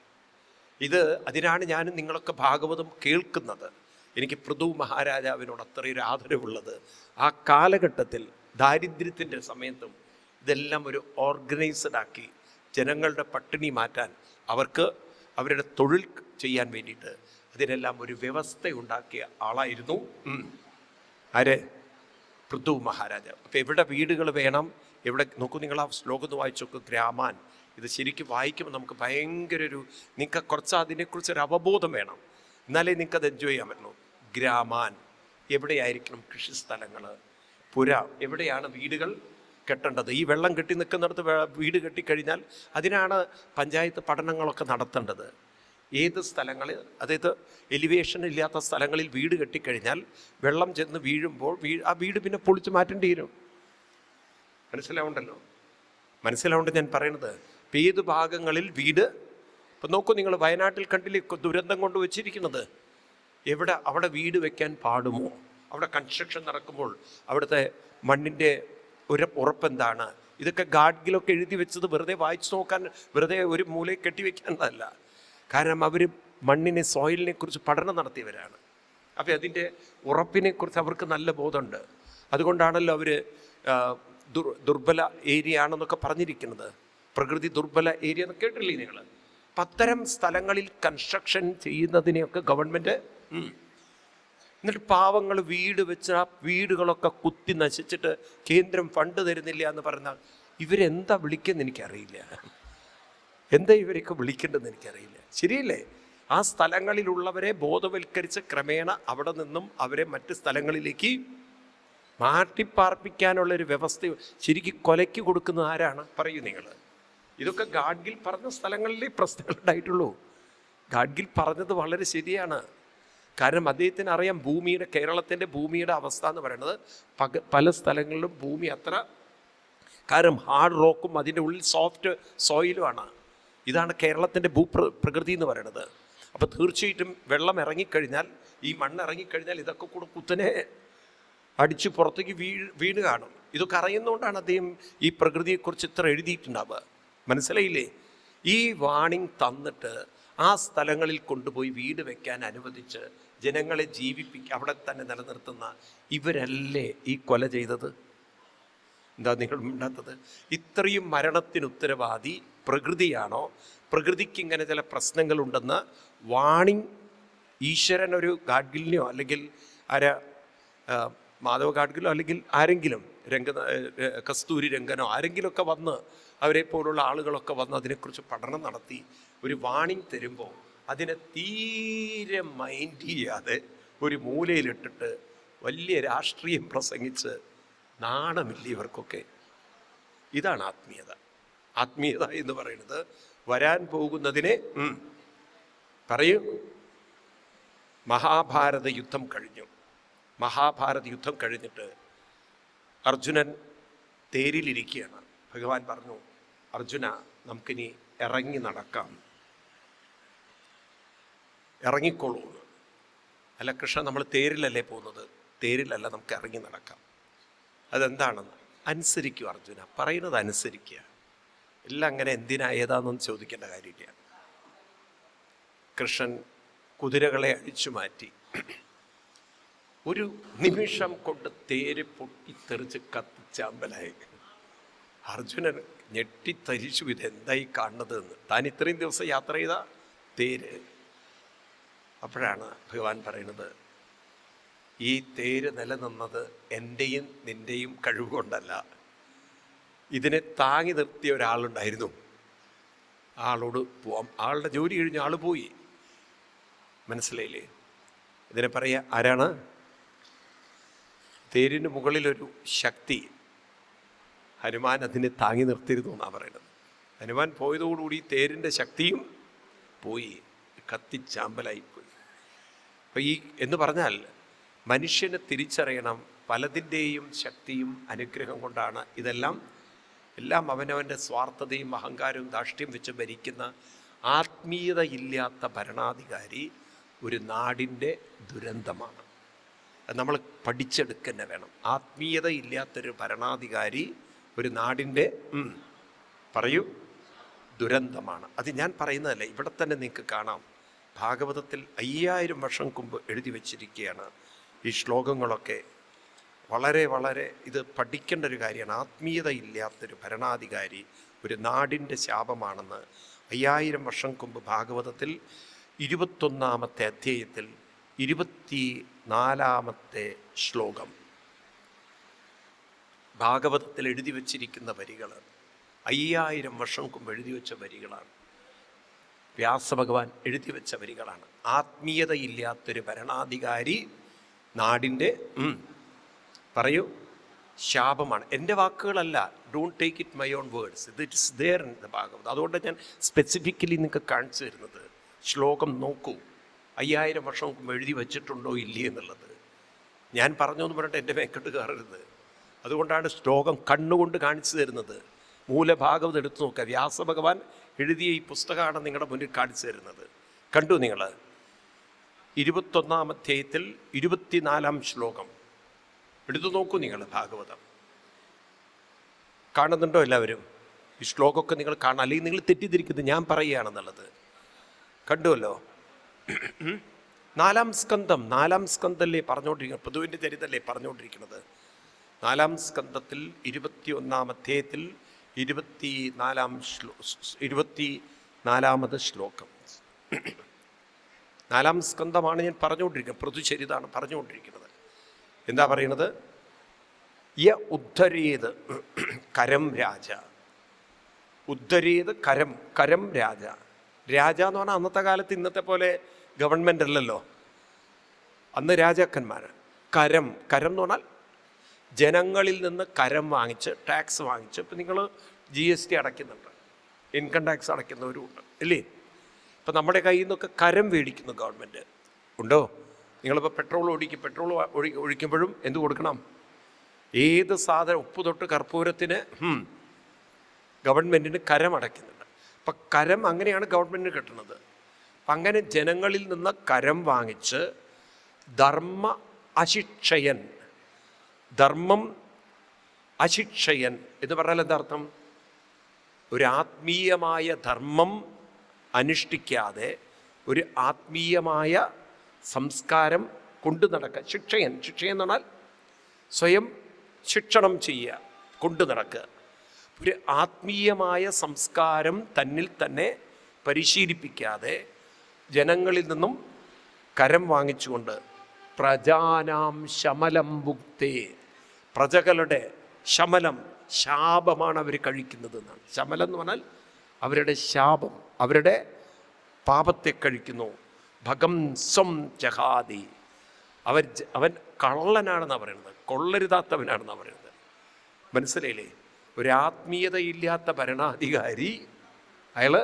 Speaker 1: അതിനാണ് ഞാനും നിങ്ങളൊക്കെ ഭാഗവതം കേൾക്കുന്നത്. എനിക്ക് പൃഥു മഹാരാജാവിനോട് അത്രയൊരു ആദരവുള്ളത്. ആ കാലഘട്ടത്തിൽ ദാരിദ്ര്യത്തിൻ്റെ സമയത്തും ഇതെല്ലാം ഒരു ഓർഗനൈസ്ഡ് ആക്കി ജനങ്ങളുടെ പട്ടിണി മാറ്റാൻ, അവർക്ക് അവരുടെ തൊഴിൽ ചെയ്യാൻ വേണ്ടിയിട്ട് അതിനെല്ലാം ഒരു വ്യവസ്ഥയുണ്ടാക്കിയ ആളായിരുന്നു ആര്? പൃഥു മഹാരാജാവ്. അപ്പോൾ എവിടെ വീടുകൾ വേണം, എവിടെ നോക്കൂ, നിങ്ങൾ ആ ശ്ലോകം ഒന്ന് വായിച്ചു നോക്കൂ, ഗ്രാമാൻ. ഇത് ശരിക്കും വായിക്കുമ്പോൾ നമുക്ക് ഭയങ്കര നിങ്ങൾക്ക് കുറച്ച് അതിനെക്കുറിച്ചൊരു അവബോധം വേണം, എന്നാലേ നിങ്ങൾക്കത് എൻജോയ് ചെയ്യാൻ പറ്റുള്ളൂ. ഗ്രാമാൻ, എവിടെയായിരിക്കണം കൃഷിസ്ഥലങ്ങൾ, പുര, എവിടെയാണ് വീടുകൾ കെട്ടേണ്ടത്. ഈ വെള്ളം കെട്ടി നിൽക്കുന്നിടത്ത് വീട് കെട്ടിക്കഴിഞ്ഞാൽ അതിനാണ് പഞ്ചായത്ത് പഠനങ്ങളൊക്കെ നടത്തേണ്ടത്. ഏത് സ്ഥലങ്ങളിൽ, അതായത് എലിവേഷൻ ഇല്ലാത്ത സ്ഥലങ്ങളിൽ വീട് കെട്ടിക്കഴിഞ്ഞാൽ വെള്ളം ചെന്ന് വീഴുമ്പോൾ ആ വീട് പിന്നെ പൊളിച്ച് മാറ്റേണ്ടി വരും. മനസ്സിലാവുണ്ട് ഞാൻ പറയണത്? ഇപ്പം ഏത് ഭാഗങ്ങളിൽ വീട്, ഇപ്പം നോക്കൂ, നിങ്ങൾ വയനാട്ടിൽ കണ്ടില്ലേ ദുരന്തം കൊണ്ട് വെച്ചിരിക്കുന്നത്? അവിടെ വീട് വെക്കാൻ പാടുമോ? അവിടെ കൺസ്ട്രക്ഷൻ നടക്കുമ്പോൾ അവിടുത്തെ മണ്ണിൻ്റെ ഉറപ്പെന്താണ്? ഇതൊക്കെ ഗാഡ്ഗിലൊക്കെ എഴുതി വെച്ചത് വെറുതെ വായിച്ചു നോക്കാൻ, വെറുതെ ഒരു മൂലയിൽ കെട്ടിവെക്കാനല്ല. കാരണം അവർ മണ്ണിനെ, സോയിലിനെ കുറിച്ച് പഠനം നടത്തിയവരാണ്. അപ്പോൾ അതിൻ്റെ ഉറപ്പിനെക്കുറിച്ച് അവർക്ക് നല്ല ബോധമുണ്ട്. അതുകൊണ്ടാണല്ലോ അവർ ദുർബല ഏരിയ ആണെന്നൊക്കെ പറഞ്ഞിരിക്കുന്നത്. പ്രകൃതി ദുർബല ഏരിയ എന്ന് കേട്ടില്ലേ നിങ്ങൾ? അത്തരം സ്ഥലങ്ങളിൽ കൺസ്ട്രക്ഷൻ ചെയ്യുന്നതിനെയൊക്കെ ഗവൺമെൻറ്, എന്നിട്ട് പാവങ്ങൾ വീട് വെച്ച് ആ വീടുകളൊക്കെ കുത്തി നശിച്ചിട്ട് കേന്ദ്രം ഫണ്ട് തരുന്നില്ല എന്ന് പറഞ്ഞാൽ ഇവരെന്താ വിളിക്കുന്നത് എനിക്കറിയില്ല. എന്താ ഇവരൊക്കെ വിളിക്കേണ്ടതെന്ന് എനിക്കറിയില്ല. ശരിയല്ലേ? ആ സ്ഥലങ്ങളിലുള്ളവരെ ബോധവൽക്കരിച്ച് ക്രമേണ അവിടെ നിന്നും അവരെ മറ്റ് സ്ഥലങ്ങളിലേക്ക് മാറ്റിപ്പാർപ്പിക്കാനുള്ളൊരു വ്യവസ്ഥ ശരിക്കും കൊലയ്ക്ക് കൊടുക്കുന്നത് ആരാണ്? പറയൂ നിങ്ങൾ. ഇതൊക്കെ ഗാഡ്ഗിൽ പറഞ്ഞ സ്ഥലങ്ങളിലേ പ്രശ്നങ്ങളുണ്ടായിട്ടുള്ളൂ. ഗാഡ്ഗിൽ പറഞ്ഞത് വളരെ ശരിയാണ്. കാരണം അദ്ദേഹത്തിന് അറിയാം കേരളത്തിൻ്റെ ഭൂമിയുടെ അവസ്ഥ എന്ന് പറയുന്നത് പല സ്ഥലങ്ങളിലും ഭൂമി അത്ര, കാരണം ഹാർഡ് റോക്കും അതിൻ്റെ ഉള്ളിൽ സോഫ്റ്റ് സോയിലുമാണ്. ഇതാണ് കേരളത്തിൻ്റെ പ്രകൃതി എന്ന് പറയുന്നത്. അപ്പോൾ തീർച്ചയായിട്ടും വെള്ളം ഇറങ്ങിക്കഴിഞ്ഞാൽ, ഈ മണ്ണ് ഇറങ്ങിക്കഴിഞ്ഞാൽ ഇതൊക്കെ കൂടെ കുത്തനെ അടിച്ച് പുറത്തേക്ക് വീണ് കാണും. ഇതൊക്കെ അറിയുന്നതുകൊണ്ടാണ് അദ്ദേഹം ഈ പ്രകൃതിയെക്കുറിച്ച് ഇത്ര എഴുതിയിട്ടുണ്ടാവുക. മനസ്സിലായില്ലേ? ഈ വാണിംഗ് തന്നിട്ട് ആ സ്ഥലങ്ങളിൽ കൊണ്ടുപോയി വീട് വെക്കാൻ അനുവദിച്ച് ജനങ്ങളെ അവിടെ തന്നെ നിലനിർത്തുന്ന ഇവരല്ലേ ഈ കൊല ചെയ്തത്? എന്താ നിങ്ങൾ മിണ്ടാത്തത്? ഇത്രയും മരണത്തിന് ഉത്തരവാദി പ്രകൃതിയാണോ? പ്രകൃതിക്ക് ഇങ്ങനെ ചില പ്രശ്നങ്ങളുണ്ടെന്ന് വാണിംഗ് ഈശ്വരൻ ഒരു ഗാഡ്ഗിലിനെയോ അല്ലെങ്കിൽ മാധവ ഗാഡ്ഗിലോ അല്ലെങ്കിൽ ആരെങ്കിലും കസ്തൂരി രംഗനോ ആരെങ്കിലുമൊക്കെ വന്ന്, അവരെ പോലുള്ള ആളുകളൊക്കെ വന്ന് അതിനെക്കുറിച്ച് പഠനം നടത്തി ഒരു വാണിംഗ് തരുമ്പോൾ അതിനെ തീരെ മൈൻഡ് ചെയ്യാതെ ഒരു മൂലയിലിട്ടിട്ട് വലിയ രാഷ്ട്രീയം പ്രസംഗിച്ച് നാണമില്ല ഇവർക്കൊക്കെ. ഇതാണ് ആത്മീയത. ആത്മീയത എന്ന് പറയുന്നത് വരാൻ പോകുന്നതിനെ പറയൂ. മഹാഭാരത യുദ്ധം കഴിഞ്ഞു. മഹാഭാരത യുദ്ധം കഴിഞ്ഞിട്ട് അർജുനൻ തേരിലിരിക്കുകയാണ്. ഭഗവാൻ പറഞ്ഞു, അർജുന, നമുക്കിനി ഇറങ്ങി നടക്കാം, ഇറങ്ങിക്കോളൂ. അല്ല കൃഷ്ണ, നമ്മൾ തേരിലല്ലേ പോകുന്നത്? തേരിലല്ല, നമുക്ക് ഇറങ്ങി നടക്കാം. അതെന്താണെന്ന് അനുസരിക്കുക അർജുന, പറയുന്നത് അനുസരിക്കുക. എല്ലാം അങ്ങനെ എന്തിനാ ഏതാണെന്ന് ചോദിക്കേണ്ട കാര്യമില്ല. കൃഷ്ണൻ കുതിരകളെ അഴിച്ചു മാറ്റി. ഒരു നിമിഷം കൊണ്ട് തേര് പൊട്ടിത്തെറിച്ച് കത്തിച്ചാമ്പലായി. അർജുനൻ ഞെട്ടിത്തരിച്ചു, ഇതെന്തായി കാണുന്നത് എന്ന്. താൻ ഇത്രയും ദിവസം യാത്ര ചെയ്ത തേര്. അപ്പോഴാണ് ഭഗവാൻ പറയുന്നത്, ഈ തേര് നിലനിന്നത് എൻ്റെയും നിൻ്റെയും കഴിവുകൊണ്ടല്ല. ഇതിനെ താങ്ങി നിർത്തിയ ഒരാളുണ്ടായിരുന്നു. ആളോട് പോവാം, ആളുടെ ജോലി കഴിഞ്ഞ് ആൾ പോയി. മനസ്സിലായില്ലേ? ഇതിനെ പറയുക ആരാണ്? തേരിന് മുകളിലൊരു ശക്തി, ഹനുമാൻ അതിനെ താങ്ങി നിർത്തിയിരുന്നു എന്നാണ് പറയുന്നത്. ഹനുമാൻ പോയതോടുകൂടി തേരിൻ്റെ ശക്തിയും പോയി, കത്തിച്ചാമ്പലായിപ്പോയി. അപ്പം ഈ എന്ന് പറഞ്ഞാൽ മനുഷ്യനെ തിരിച്ചറിയണം, പലതിൻ്റെയും ശക്തിയും അനുഗ്രഹം കൊണ്ടാണ് ഇതെല്ലാം അവനവൻ്റെ സ്വാർത്ഥതയും അഹങ്കാരവും ധാർഷ്ട്യം വെച്ച് ഭരിക്കുന്ന ആത്മീയതയില്ലാത്ത ഭരണാധികാരി ഒരു നാടിൻ്റെ ദുരന്തമാണ്. അത് നമ്മൾ പഠിച്ചെടുക്കുക വേണം. ആത്മീയതയില്ലാത്തൊരു ഭരണാധികാരി ഒരു നാടിൻ്റെ പറയൂ ദുരന്തമാണ്. അത് ഞാൻ പറയുന്നതല്ല, ഇവിടെ തന്നെ നിങ്ങൾക്ക് കാണാം. ഭാഗവതത്തിൽ 5000 വർഷം മുമ്പ് എഴുതി വച്ചിരിക്കുകയാണ് ഈ ശ്ലോകങ്ങളൊക്കെ. വളരെ വളരെ ഇത് പഠിക്കേണ്ട ഒരു കാര്യമാണ്. ആത്മീയതയില്ലാത്തൊരു ഭരണാധികാരി ഒരു നാടിൻ്റെ ശാപമാണെന്ന് 5000 വർഷം മുമ്പ് ഭാഗവതത്തിൽ 21-ാമത്തെ അധ്യായത്തിൽ 24-ാമത്തെ ശ്ലോകം ഭാഗവതത്തിൽ എഴുതി വച്ചിരിക്കുന്ന വരികൾ 5000 വർഷം മുമ്പ് എഴുതി വെച്ച വരികളാണ്. വ്യാസഭഗവാൻ എഴുതി വെച്ച വരികളാണ്. ആത്മീയതയില്ലാത്തൊരു ഭരണാധികാരി നാടിൻ്റെ പറയൂ ശാപമാണ്. എൻ്റെ വാക്കുകളല്ല, don't take it my own words, it is there in the Bhagavat. അതുകൊണ്ട് ഞാൻ സ്പെസിഫിക്കലി നിങ്ങൾക്ക് കാണിച്ചു തരുന്നത്. ശ്ലോകം നോക്കൂ, 5000 വർഷം മുമ്പ് എഴുതി വച്ചിട്ടുണ്ടോ ഇല്ലേ എന്നുള്ളത്. ഞാൻ പറഞ്ഞു എന്ന് പറഞ്ഞിട്ട് എൻ്റെ മേക്കട്ട് കയറരുത്. അതുകൊണ്ടാണ് ശ്ലോകം കണ്ണുകൊണ്ട് കാണിച്ചു തരുന്നത്. മൂലഭാഗവത് എടുത്തു നോക്കുക, വ്യാസഭഗവാൻ എഴുതിയ ഈ പുസ്തകമാണ് നിങ്ങളുടെ മുന്നിൽ കാണിച്ചു തരുന്നത്. കണ്ടു നിങ്ങൾ? 21-ാം അധ്യായത്തിൽ 24-ാം ശ്ലോകം എടുത്തു നോക്കൂ നിങ്ങൾ. ഭാഗവതം കാണുന്നുണ്ടോ എല്ലാവരും? ഈ ശ്ലോകമൊക്കെ നിങ്ങൾ കാണാം, അല്ലെങ്കിൽ നിങ്ങൾ തെറ്റിദ്ധരിക്കുന്നത് ഞാൻ പറയുകയാണെന്നുള്ളത്. കണ്ടുവല്ലോ? 4-ാം സ്കന്ധം, 4-ാം സ്കന്ധല്ലേ പറഞ്ഞുകൊണ്ടിരിക്കുന്നത്, പൃഥുവിൻ്റെ ചരിതല്ലേ പറഞ്ഞുകൊണ്ടിരിക്കുന്നത്. 4-ാം സ്കന്ധത്തിൽ 21-ാം അധ്യായത്തിൽ 24-ാമത് ശ്ലോകം. 4-ാം സ്കന്ധമാണ് ഞാൻ പറഞ്ഞുകൊണ്ടിരിക്കുന്നത്, പൃഥുചരിതാണ് പറഞ്ഞുകൊണ്ടിരിക്കുന്നത്. എന്താ പറയുന്നത്? യ ഉദ്ധരേത് കരം രാജ. ഉദ്ധരേത് കരം രാജ. രാജ എന്ന് പറഞ്ഞാൽ അന്നത്തെ കാലത്ത് ഇന്നത്തെ പോലെ ഗവൺമെൻറ് അല്ലല്ലോ, അന്ന് രാജാക്കന്മാർ. കരം എന്ന് പറഞ്ഞാൽ ജനങ്ങളിൽ നിന്ന് കരം വാങ്ങിച്ച്, ടാക്സ് വാങ്ങിച്ച്. ഇപ്പം നിങ്ങൾ GST അടയ്ക്കുന്നുണ്ട്, ഇൻകം ടാക്സ് അടയ്ക്കുന്നവരുമുണ്ട് ഇല്ലേ? ഇപ്പം നമ്മുടെ കയ്യിൽ നിന്നൊക്കെ കരം മേടിക്കുന്നു ഗവൺമെൻറ്. ഉണ്ടോ? നിങ്ങളിപ്പോൾ പെട്രോൾ ഒഴിക്കുമ്പോഴും എന്ത് കൊടുക്കണം? ഏത് സാധനം, ഉപ്പ് തൊട്ട് കർപ്പൂരത്തിന് ഗവൺമെൻറ്റിന് കരം അടയ്ക്കുന്നുണ്ട്. അപ്പം കരം അങ്ങനെയാണ് ഗവൺമെൻറ്റിന് കിട്ടുന്നത്. അപ്പം അങ്ങനെ ജനങ്ങളിൽ നിന്ന് കരം വാങ്ങിച്ച് ധർമ്മ അശിക്ഷയൻ, ധർമ്മം അശിക്ഷയൻ എന്ന് പറഞ്ഞാൽ എന്താർത്ഥം? ഒരു ആത്മീയമായ ധർമ്മം അനുഷ്ഠിക്കാതെ ഒരു ആത്മീയമായ സംസ്കാരം കൊണ്ടു നടക്കുക. ശിക്ഷയൻ എന്ന് പറഞ്ഞാൽ സ്വയം ശിക്ഷണം ചെയ്യുക, കൊണ്ടു നടക്കുക. ഒരു ആത്മീയമായ സംസ്കാരം തന്നിൽ തന്നെ പരിശീലിപ്പിക്കാതെ ജനങ്ങളിൽ നിന്നും കരം വാങ്ങിച്ചുകൊണ്ട് പ്രജാനാം ശമലം ഭുക്തേ, പ്രജകളുടെ ശമലം, ശാപമാണ് അവർ കഴിക്കുന്നത് എന്നാണ്. ശമലം എന്ന് പറഞ്ഞാൽ അവരുടെ ശാപം, അവരുടെ പാപത്തെ കഴിക്കുന്നു. ഭഗം സ്വം ജഹാദി, അവൻ കള്ളനാണെന്നാണ് പറയുന്നത്, കൊള്ളരുതാത്തവനാണെന്നാണ് പറയുന്നത്. മനസ്സിലായില്ലേ? ഒരു ആത്മീയതയില്ലാത്ത ഭരണാധികാരി, അയാൾ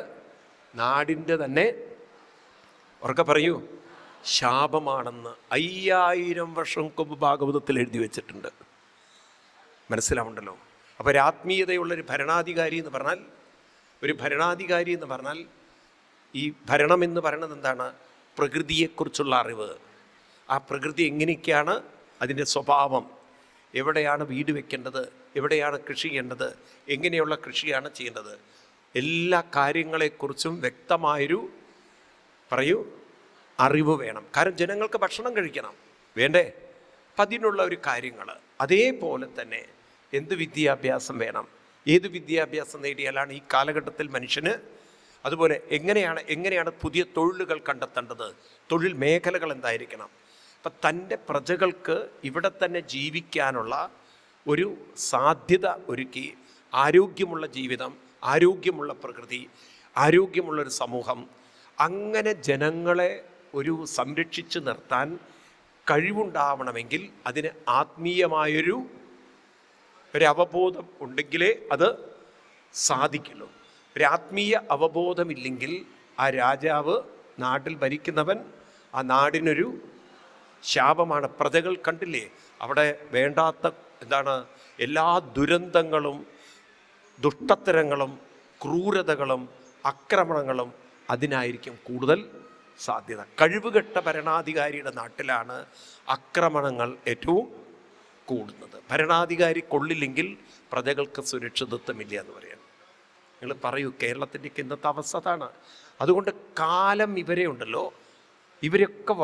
Speaker 1: നാടിൻ്റെ തന്നെ ഉറക്കെ പറയൂ ശാപമാണെന്ന് 5000 വർഷം മുമ്പ് ഭാഗവതത്തിൽ എഴുതി വെച്ചിട്ടുണ്ട്. മനസ്സിലാവുണ്ടല്ലോ? അപ്പോൾ ഒരു ആത്മീയതയുള്ളൊരു ഭരണാധികാരി എന്ന് പറഞ്ഞാൽ ഈ ഭരണം എന്ന് പറയുന്നത് എന്താണ്? പ്രകൃതിയെക്കുറിച്ചുള്ള അറിവ്. ആ പ്രകൃതി എങ്ങനെയൊക്കെയാണ്, അതിൻ്റെ സ്വഭാവം, എവിടെയാണ് വീട് വെക്കേണ്ടത്, എവിടെയാണ് കൃഷി ചെയ്യേണ്ടത്, എങ്ങനെയുള്ള കൃഷിയാണ് ചെയ്യേണ്ടത്, എല്ലാ കാര്യങ്ങളെക്കുറിച്ചും വ്യക്തമായൊരു അറിവ് വേണം. കാരണം ജനങ്ങൾക്ക് ഭക്ഷണം കഴിക്കണം, വേണ്ടേ? അപ്പം അതിനുള്ള ഒരു കാര്യങ്ങൾ. അതേപോലെ തന്നെ എന്ത് വിദ്യാഭ്യാസം വേണം, ഏത് വിദ്യാഭ്യാസം നേടിയാലാണ് ഈ കാലഘട്ടത്തിൽ മനുഷ്യന്, അതുപോലെ എങ്ങനെയാണ് പുതിയ തൊഴിലുകൾ കണ്ടെത്തേണ്ടത്, തൊഴിൽ മേഖലകൾ എന്തായിരിക്കണം. അപ്പം തൻ്റെ പ്രജകൾക്ക് ഇവിടെ തന്നെ ജീവിക്കാനുള്ള ഒരു സാധ്യത ഒരുക്കി, ആരോഗ്യമുള്ള ജീവിതം, ആരോഗ്യമുള്ള പ്രകൃതി, ആരോഗ്യമുള്ളൊരു സമൂഹം, അങ്ങനെ ജനങ്ങളെ ഒരു സംരക്ഷിച്ച് നിർത്താൻ കഴിവുണ്ടാവണമെങ്കിൽ അതിന് ആത്മീയമായൊരു അവബോധം ഉണ്ടെങ്കിലേ അത് സാധിക്കുള്ളൂ. ഒരു ആത്മീയ അവബോധമില്ലെങ്കിൽ ആ രാജാവ്, നാട്ടിൽ ഭരിക്കുന്നവൻ, ആ നാടിനൊരു ശാപമാണ്. പ്രജകൾ കണ്ടില്ലേ, അവിടെ വേണ്ടാത്ത എല്ലാ ദുരന്തങ്ങളും ദുഷ്ടത്തരങ്ങളും ക്രൂരതകളും ആക്രമണങ്ങളും അതിനായിരിക്കും കൂടുതൽ സാധ്യത. കഴിവുകെട്ട ഭരണാധികാരിയുടെ നാട്ടിലാണ് ആക്രമണങ്ങൾ ഏറ്റവും കൂടുന്നത്. ഭരണാധികാരി കൊള്ളില്ലെങ്കിൽ പ്രജകൾക്ക് സുരക്ഷിതത്വമില്ല എന്ന് പറയാം. നിങ്ങൾ പറയൂ, കേരളത്തിൻ്റെ ഇന്നത്തെ അവസ്ഥ അതാണ്. അതുകൊണ്ട് കാലം ഇവരെ ഉണ്ടല്ലോ, ഇവരെയൊക്കെ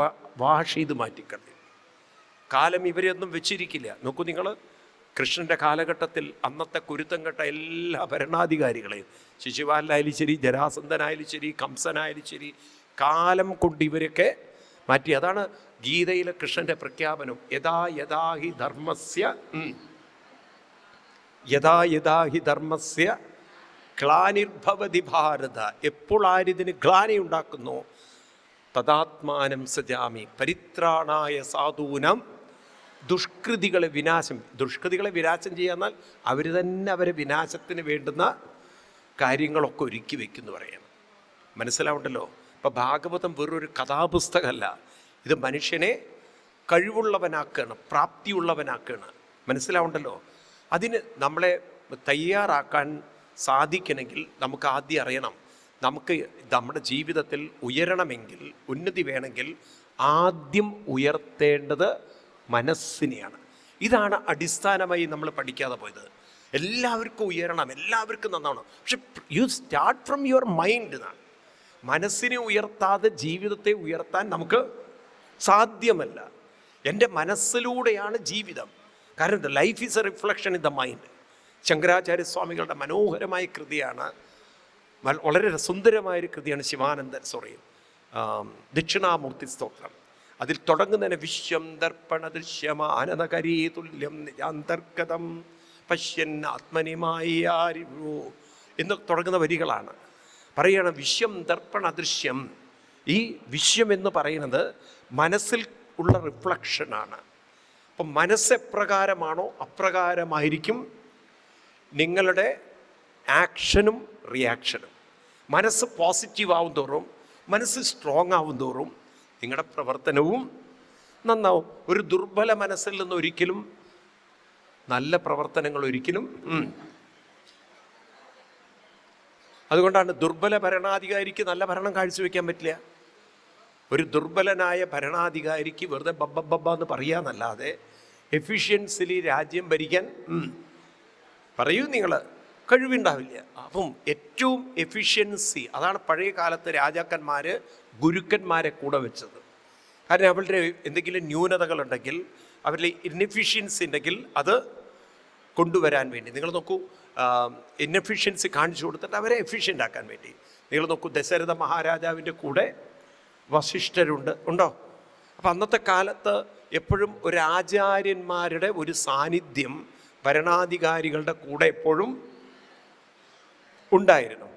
Speaker 1: വാഷ് ചെയ്ത് മാറ്റിക്കളയും. കാലം ഇവരെ ഒന്നും വെച്ചിരിക്കില്ല. നോക്കൂ നിങ്ങൾ, കൃഷ്ണൻ്റെ കാലഘട്ടത്തിൽ അന്നത്തെ കുരുത്തം കെട്ട എല്ലാ ഭരണാധികാരികളെയും, ശിശുപാലനായാലും ശരി, ജരാസന്ധനായാലും ശരി, കംസനായാലും ശരി, കാലം കൊണ്ട് ഇവരൊക്കെ മാറ്റി. അതാണ് ഗീതയിലെ കൃഷ്ണൻ്റെ പ്രഖ്യാപനം, യഥാ യഥാ ഹി ധർമ്മസ്യ ഗ്ലാനിർഭവതി ഭാരത. എപ്പോൾ ആരിതിന് ഗ്ലാനി ഉണ്ടാക്കുന്നു, തദാത്മാനം സജാമി പരിത്രാണായ സാധൂനം. ദുഷ്കൃതികളെ വിനാശം ചെയ്യാന്നാൽ അവർ തന്നെ അവരെ വിനാശത്തിന് വേണ്ടുന്ന കാര്യങ്ങളൊക്കെ ഒരുക്കി വെക്കുന്നു പറയണം. മനസ്സിലാവുണ്ടല്ലോ. ഇപ്പം ഭാഗവതം വെറൊരു കഥാപുസ്തകമല്ല, ഇത് മനുഷ്യനെ കഴിവുള്ളവനാക്കുകയാണ്, പ്രാപ്തിയുള്ളവനാക്കുകയാണ്. മനസ്സിലാവുണ്ടല്ലോ. അതിന് നമ്മളെ തയ്യാറാക്കാൻ സാധിക്കണമെങ്കിൽ നമുക്ക് ആദ്യം അറിയണം, നമുക്ക് നമ്മുടെ ജീവിതത്തിൽ ഉയരണമെങ്കിൽ, ഉന്നതി വേണമെങ്കിൽ ആദ്യം ഉയർത്തേണ്ടത് മനസ്സിനെയാണ്. ഇതാണ് അടിസ്ഥാനമായി നമ്മൾ പഠിക്കാതെ പോയത്. എല്ലാവർക്കും ഉയരണം, എല്ലാവർക്കും നന്നാവണം, പക്ഷെ you start from your mind എന്നാണ്. മനസ്സിനെ ഉയർത്താതെ ജീവിതത്തെ ഉയർത്താൻ നമുക്ക് സാധ്യമല്ല. എൻ്റെ മനസ്സിലൂടെയാണ് ജീവിതം. കാരണം the life is a reflection in the mind. ശങ്കരാചാര്യസ്വാമികളുടെ മനോഹരമായ കൃതിയാണ്, വളരെ സുന്ദരമായൊരു കൃതിയാണ് ദക്ഷിണാമൂർത്തി സ്തോത്രം. അതിൽ തുടങ്ങുന്നതിന് വിശ്വം ദർപ്പണ ദൃശ്യമാനനകരീ തുല്യം നിജാന്തർഗതം പശ്യൻ ആത്മനിമായാരിവോ എന്ന് തുടങ്ങുന്ന വരികളാണ്. പറയണം, വിശ്വം ദർപ്പണ ദൃശ്യം. ഈ വിശ്വം എന്ന് പറയുന്നത് മനസ്സിൽ ഉള്ള റിഫ്ലക്ഷനാണ്. അപ്പം മനസ്സെപ്രകാരമാണോ അപ്രകാരമായിരിക്കും നിങ്ങളുടെ ആക്ഷനും റിയാക്ഷനും. മനസ്സ് പോസിറ്റീവ് ആവും തോറും, മനസ്സ് സ്ട്രോങ് ആവും തോറും നിങ്ങളുടെ പ്രവർത്തനവും നന്നാവും. ഒരു ദുർബല മനസ്സിൽ നിന്ന് ഒരിക്കലും നല്ല പ്രവർത്തനങ്ങൾ ഒരിക്കലും. അതുകൊണ്ടാണ് ദുർബല ഭരണാധികാരിക്ക് നല്ല ഭരണം കാഴ്ചവെക്കാൻ പറ്റില്ല. ഒരു ദുർബലനായ ഭരണാധികാരിക്ക് വെറുതെ ബബ്ബ എന്ന് പറയാന്നല്ലാതെ എഫിഷ്യൻസിലി രാജ്യം ഭരിക്കാൻ പറയൂ നിങ്ങൾ കഴിവുണ്ടാവില്ല. അപ്പം ഏറ്റവും എഫിഷ്യൻസി, അതാണ് പഴയ കാലത്ത് രാജാക്കന്മാർ ഗുരുക്കന്മാരെ കൂടെ വെച്ചത്. കാരണം അവരുടെ എന്തെങ്കിലും ന്യൂനതകളുണ്ടെങ്കിൽ, അവരിൽ ഇന്നെഫിഷ്യൻസി ഉണ്ടെങ്കിൽ അത് കൊണ്ടുവരാൻ വേണ്ടി. നിങ്ങൾ നോക്കൂ, ഇന്നെഫിഷ്യൻസി കാണിച്ചു കൊടുത്തിട്ട് അവരെ എഫിഷ്യൻ്റ് ആക്കാൻ വേണ്ടി. നിങ്ങൾ നോക്കൂ, ദശരഥ മഹാരാജാവിൻ്റെ കൂടെ ഉണ്ടോ? അപ്പം അന്നത്തെ കാലത്ത് എപ്പോഴും ഒരു ആചാര്യന്മാരുടെ ഒരു സാന്നിധ്യം ഭരണാധികാരികളുടെ കൂടെ എപ്പോഴും ഉണ്ടായിരുന്നു.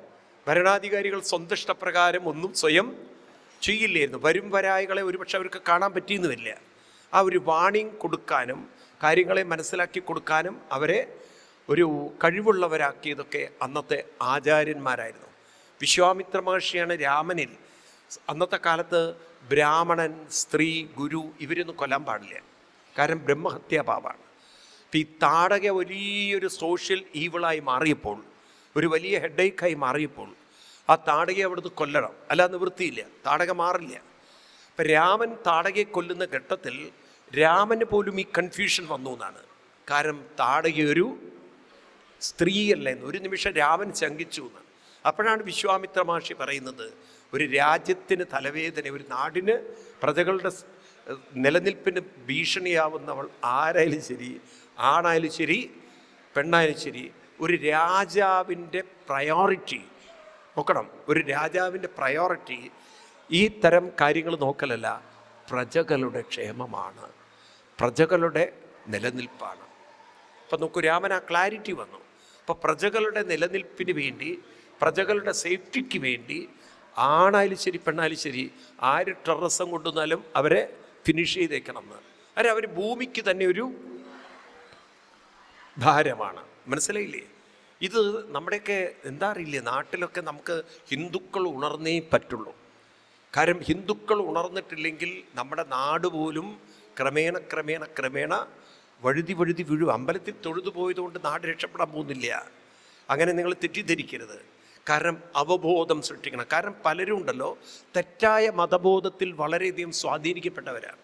Speaker 1: ഭരണാധികാരികൾ സ്വന്തം ഇഷ്ടപ്രകാരം ഒന്നും സ്വയം ചെയ്യില്ലായിരുന്നു. വരും വരായികളെ ഒരുപക്ഷെ അവർക്ക് കാണാൻ പറ്റിയെന്ന് വരില്ല. ആ ഒരു വാണിംഗ് കൊടുക്കാനും കാര്യങ്ങളെ മനസ്സിലാക്കി കൊടുക്കാനും അവരെ ഒരു കഴിവുള്ളവരാക്കിയതൊക്കെ അന്നത്തെ ആചാര്യന്മാരായിരുന്നു. വിശ്വാമിത്ര മഹർഷിയാണ് രാമനിൽ, അന്നത്തെ കാലത്ത് ബ്രാഹ്മണൻ, സ്ത്രീ, ഗുരു ഇവരൊന്നും കൊല്ലാൻ പാടില്ല, കാരണം ബ്രഹ്മഹത്യാപാപാണ്. അപ്പം ഈ താടക വലിയൊരു സോഷ്യൽ ഈവിളായി മാറിയപ്പോൾ, ഒരു വലിയ ഹെഡേക്കായി മാറിയപ്പോൾ ആ താടകയെ അവിടുന്ന് കൊല്ലണം, അല്ല നിവൃത്തിയില്ല, താടക മാറില്ല. അപ്പം രാമൻ താടകയെ കൊല്ലുന്ന ഘട്ടത്തിൽ രാമന് പോലും ഈ കൺഫ്യൂഷൻ വന്നു എന്നാണ്. കാരണം താടകയൊരു സ്ത്രീയല്ല എന്ന് ഒരു നിമിഷം രാമൻ ശങ്കിച്ചു എന്ന്. അപ്പോഴാണ് വിശ്വാമിത്ര മഹർഷി പറയുന്നത്, ഒരു രാജ്യത്തിന് തലവേദന, ഒരു നാടിന് പ്രജകളുടെ നിലനിൽപ്പിന് ഭീഷണിയാവുന്നവൾ ആരായാലും ശരി, ആണായാലും ശരി, പെണ്ണായാലും ശരി, ഒരു രാജാവിൻ്റെ പ്രയോറിറ്റി നോക്കണം. ഒരു രാജാവിൻ്റെ പ്രയോറിറ്റി ഈ തരം കാര്യങ്ങൾ നോക്കലല്ല, പ്രജകളുടെ ക്ഷേമമാണ്, പ്രജകളുടെ നിലനിൽപ്പാണ്. അപ്പം നോക്കൂ, രാമൻ ആ ക്ലാരിറ്റി വന്നു. അപ്പോൾ പ്രജകളുടെ നിലനിൽപ്പിന് വേണ്ടി, പ്രജകളുടെ സേഫ്റ്റിക്ക് വേണ്ടി ആണായാലും ശരി പെണ്ണായാലും ശരി ആര് ടെററിസം കൊണ്ടുവന്നാലും അവരെ ഫിനിഷ് ചെയ്തേക്കണം എന്ന്. അവർ ഭൂമിക്ക് തന്നെ ഒരു ഭാരമാണ്. മനസ്സിലായില്ലേ? ഇത് നമ്മുടെയൊക്കെ എന്താ അറിയില്ലേ, നാട്ടിലൊക്കെ നമുക്ക് ഹിന്ദുക്കൾ ഉണർന്നേ പറ്റുള്ളൂ. കാരണം ഹിന്ദുക്കൾ ഉണർന്നിട്ടില്ലെങ്കിൽ നമ്മുടെ നാട് പോലും ക്രമേണ ക്രമേണ ക്രമേണ വഴുതി വഴുതി വീഴും. അമ്പലത്തിൽ തൊഴുതു പോയതുകൊണ്ട് നാട് രക്ഷപ്പെടാൻ പോകുന്നില്ല. അങ്ങനെ നിങ്ങൾ തെറ്റിദ്ധരിക്കരുത്. കാരണം അവബോധം സൃഷ്ടിക്കണം. കാരണം പലരും ഉണ്ടല്ലോ തെറ്റായ മതബോധത്തിൽ വളരെയധികം സ്വാധീനിക്കപ്പെട്ടവരാണ്.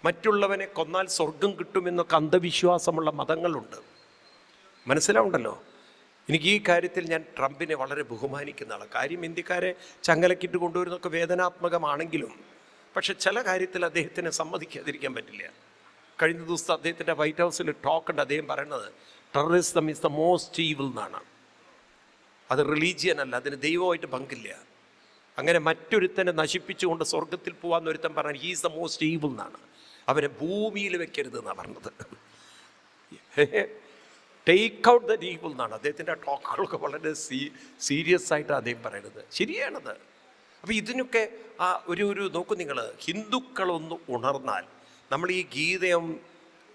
Speaker 1: മറ്റുള്ളവനെ കൊന്നാൽ സ്വർഗം കിട്ടുമെന്നൊക്കെ അന്ധവിശ്വാസമുള്ള മതങ്ങളുണ്ട്. മനസ്സിലാവുണ്ടല്ലോ. എനിക്ക് ഈ കാര്യത്തിൽ ഞാൻ ട്രംപിനെ വളരെ ബഹുമാനിക്കുന്ന ആളാണ്. കാര്യം ഇന്ത്യക്കാരെ ചങ്ങലക്കിട്ട് കൊണ്ടുവരുന്നൊക്കെ വേദനാത്മകമാണെങ്കിലും പക്ഷെ ചില കാര്യത്തിൽ അദ്ദേഹത്തിന് സമ്മതിക്കാതിരിക്കാൻ പറ്റില്ല. കഴിഞ്ഞ ദിവസം അദ്ദേഹത്തിൻ്റെ വൈറ്റ് ഹൗസിൽ ടോക്കുണ്ട്. അദ്ദേഹം പറയുന്നത് terrorism is the most evil എന്നാണ്. അത് റിലീജിയൻ അല്ല, അതിന് ദൈവമായിട്ട് പങ്കില്ല. അങ്ങനെ മറ്റൊരുത്തനെ നശിപ്പിച്ചുകൊണ്ട് സ്വർഗത്തിൽ പോകാമെന്ന് ഒരുത്തൻ പറഞ്ഞാൽ ഹീസ് ദ മോസ്റ്റ് ഈവിൾ എന്നാണ്. അവനെ ഭൂമിയിൽ വെക്കരുത് എന്നാണ് പറഞ്ഞത്. ടേക്ക് ഔട്ട് ദ ഈവിൾ എന്നാണ് അദ്ദേഹത്തിൻ്റെ ടോക്കുകളൊക്കെ വളരെ സീരിയസ് ആയിട്ട് അദ്ദേഹം പറയുന്നത്. ശരിയാണത്. അപ്പോൾ ഇതിനൊക്കെ ഒരു നോക്കൂ നിങ്ങൾ, ഹിന്ദുക്കളൊന്ന് ഉണർന്നാൽ, നമ്മൾ ഈ ഗീതയും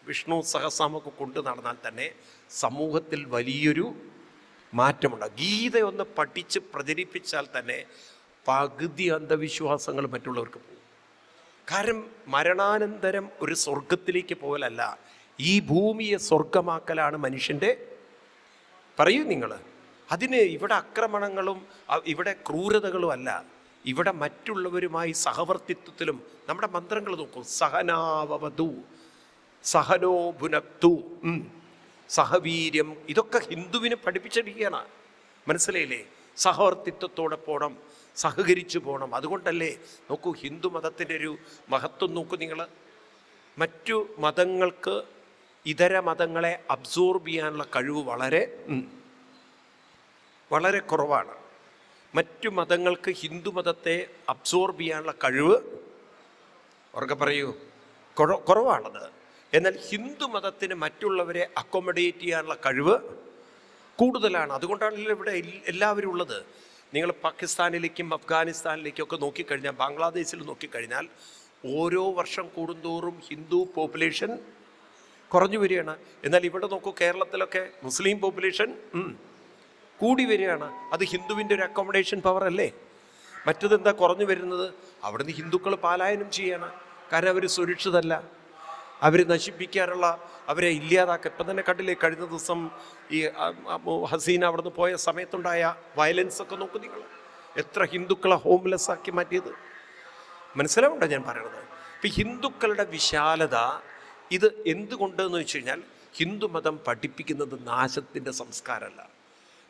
Speaker 1: വിഷ്ണു സഹസ്രനാമമൊക്കെ കൊണ്ടു നടന്നാൽ തന്നെ സമൂഹത്തിൽ വലിയൊരു മാറ്റമുണ്ട്. ഗീതയൊന്ന് പഠിച്ച് പ്രചരിപ്പിച്ചാൽ തന്നെ പകുതി അന്ധവിശ്വാസങ്ങൾ മറ്റുള്ളവർക്ക് പോകും. കാരണം മരണാനന്തരം ഒരു സ്വർഗത്തിലേക്ക് പോകലല്ല, ഈ ഭൂമിയെ സ്വർഗമാക്കലാണ് മനുഷ്യൻ്റെ. പറയൂ നിങ്ങൾ. അതിന് ഇവിടെ ആക്രമണങ്ങളും ഇവിടെ ക്രൂരതകളും അല്ല, ഇവിടെ മറ്റുള്ളവരുമായി സഹവർത്തിത്വത്തിലും. നമ്മുടെ മന്ത്രങ്ങൾ നോക്കൂ, സഹനാവവതു, സഹനോ ഭുനക്തു, സഹവീര്യം, ഇതൊക്കെ ഹിന്ദുവിന് പഠിപ്പിച്ചിരിക്കുകയാണ്. മനസ്സിലായില്ലേ? സഹവർത്തിത്വത്തോടെ പോകണം, സഹകരിച്ചു പോകണം. അതുകൊണ്ടല്ലേ നോക്കൂ, ഹിന്ദു മതത്തിൻ്റെ ഒരു മഹത്വം നോക്കൂ നിങ്ങൾ. മറ്റു മതങ്ങൾക്ക് ഇതര മതങ്ങളെ അബ്സോർബ് ചെയ്യാനുള്ള കഴിവ് വളരെ വളരെ കുറവാണ്. മറ്റു മതങ്ങൾക്ക് ഹിന്ദു മതത്തെ അബ്സോർബ് ചെയ്യാനുള്ള കഴിവ് ഉറക്കെ പറയൂ കുറവാണത്. എന്നാൽ ഹിന്ദു മതത്തിന് മറ്റുള്ളവരെ അക്കോമഡേറ്റ് ചെയ്യാനുള്ള കഴിവ് കൂടുതലാണ്. അതുകൊണ്ടാണല്ലോ ഇവിടെ എല്ലാവരും ഉള്ളത്. നിങ്ങൾ പാകിസ്ഥാനിലേക്കും അഫ്ഗാനിസ്ഥാനിലേക്കൊക്കെ നോക്കിക്കഴിഞ്ഞാൽ, ബംഗ്ലാദേശിൽ നോക്കിക്കഴിഞ്ഞാൽ ഓരോ വർഷം കൂടുന്തോറും ഹിന്ദു പോപ്പുലേഷൻ കുറഞ്ഞു വരികയാണ്. എന്നാൽ ഇവിടെ നോക്കൂ, കേരളത്തിലൊക്കെ മുസ്ലിം പോപ്പുലേഷൻ കൂടി വരികയാണ്. അത് ഹിന്ദുവിൻ്റെ ഒരു അക്കോമഡേഷൻ പവർ അല്ലേ? മറ്റതെന്താ കുറഞ്ഞു വരുന്നത്? അവിടുന്ന് ഹിന്ദുക്കൾ പലായനം ചെയ്യണം. കാരണം അവർ സുരക്ഷിതല്ല, അവർ നശിപ്പിക്കാനുള്ള, അവരെ ഇല്ലാതാക്കുക. ഇപ്പം തന്നെ കണ്ടില്ലേ, കഴിഞ്ഞ ദിവസം ഈ ഹസീന അവിടുന്ന് പോയ സമയത്തുണ്ടായ വയലൻസ് ഒക്കെ നോക്കൂ നിങ്ങൾ. എത്ര ഹിന്ദുക്കളെ ഹോംലെസ് ആക്കി മാറ്റിയത്. മനസ്സിലാവുണ്ടോ ഞാൻ പറയണത്? ഇപ്പം ഹിന്ദുക്കളുടെ വിശാലത ഇത് എന്തുകൊണ്ടെന്ന് വെച്ച് കഴിഞ്ഞാൽ, ഹിന്ദുമതം പഠിപ്പിക്കുന്നത് നാശത്തിൻ്റെ സംസ്കാരമല്ല,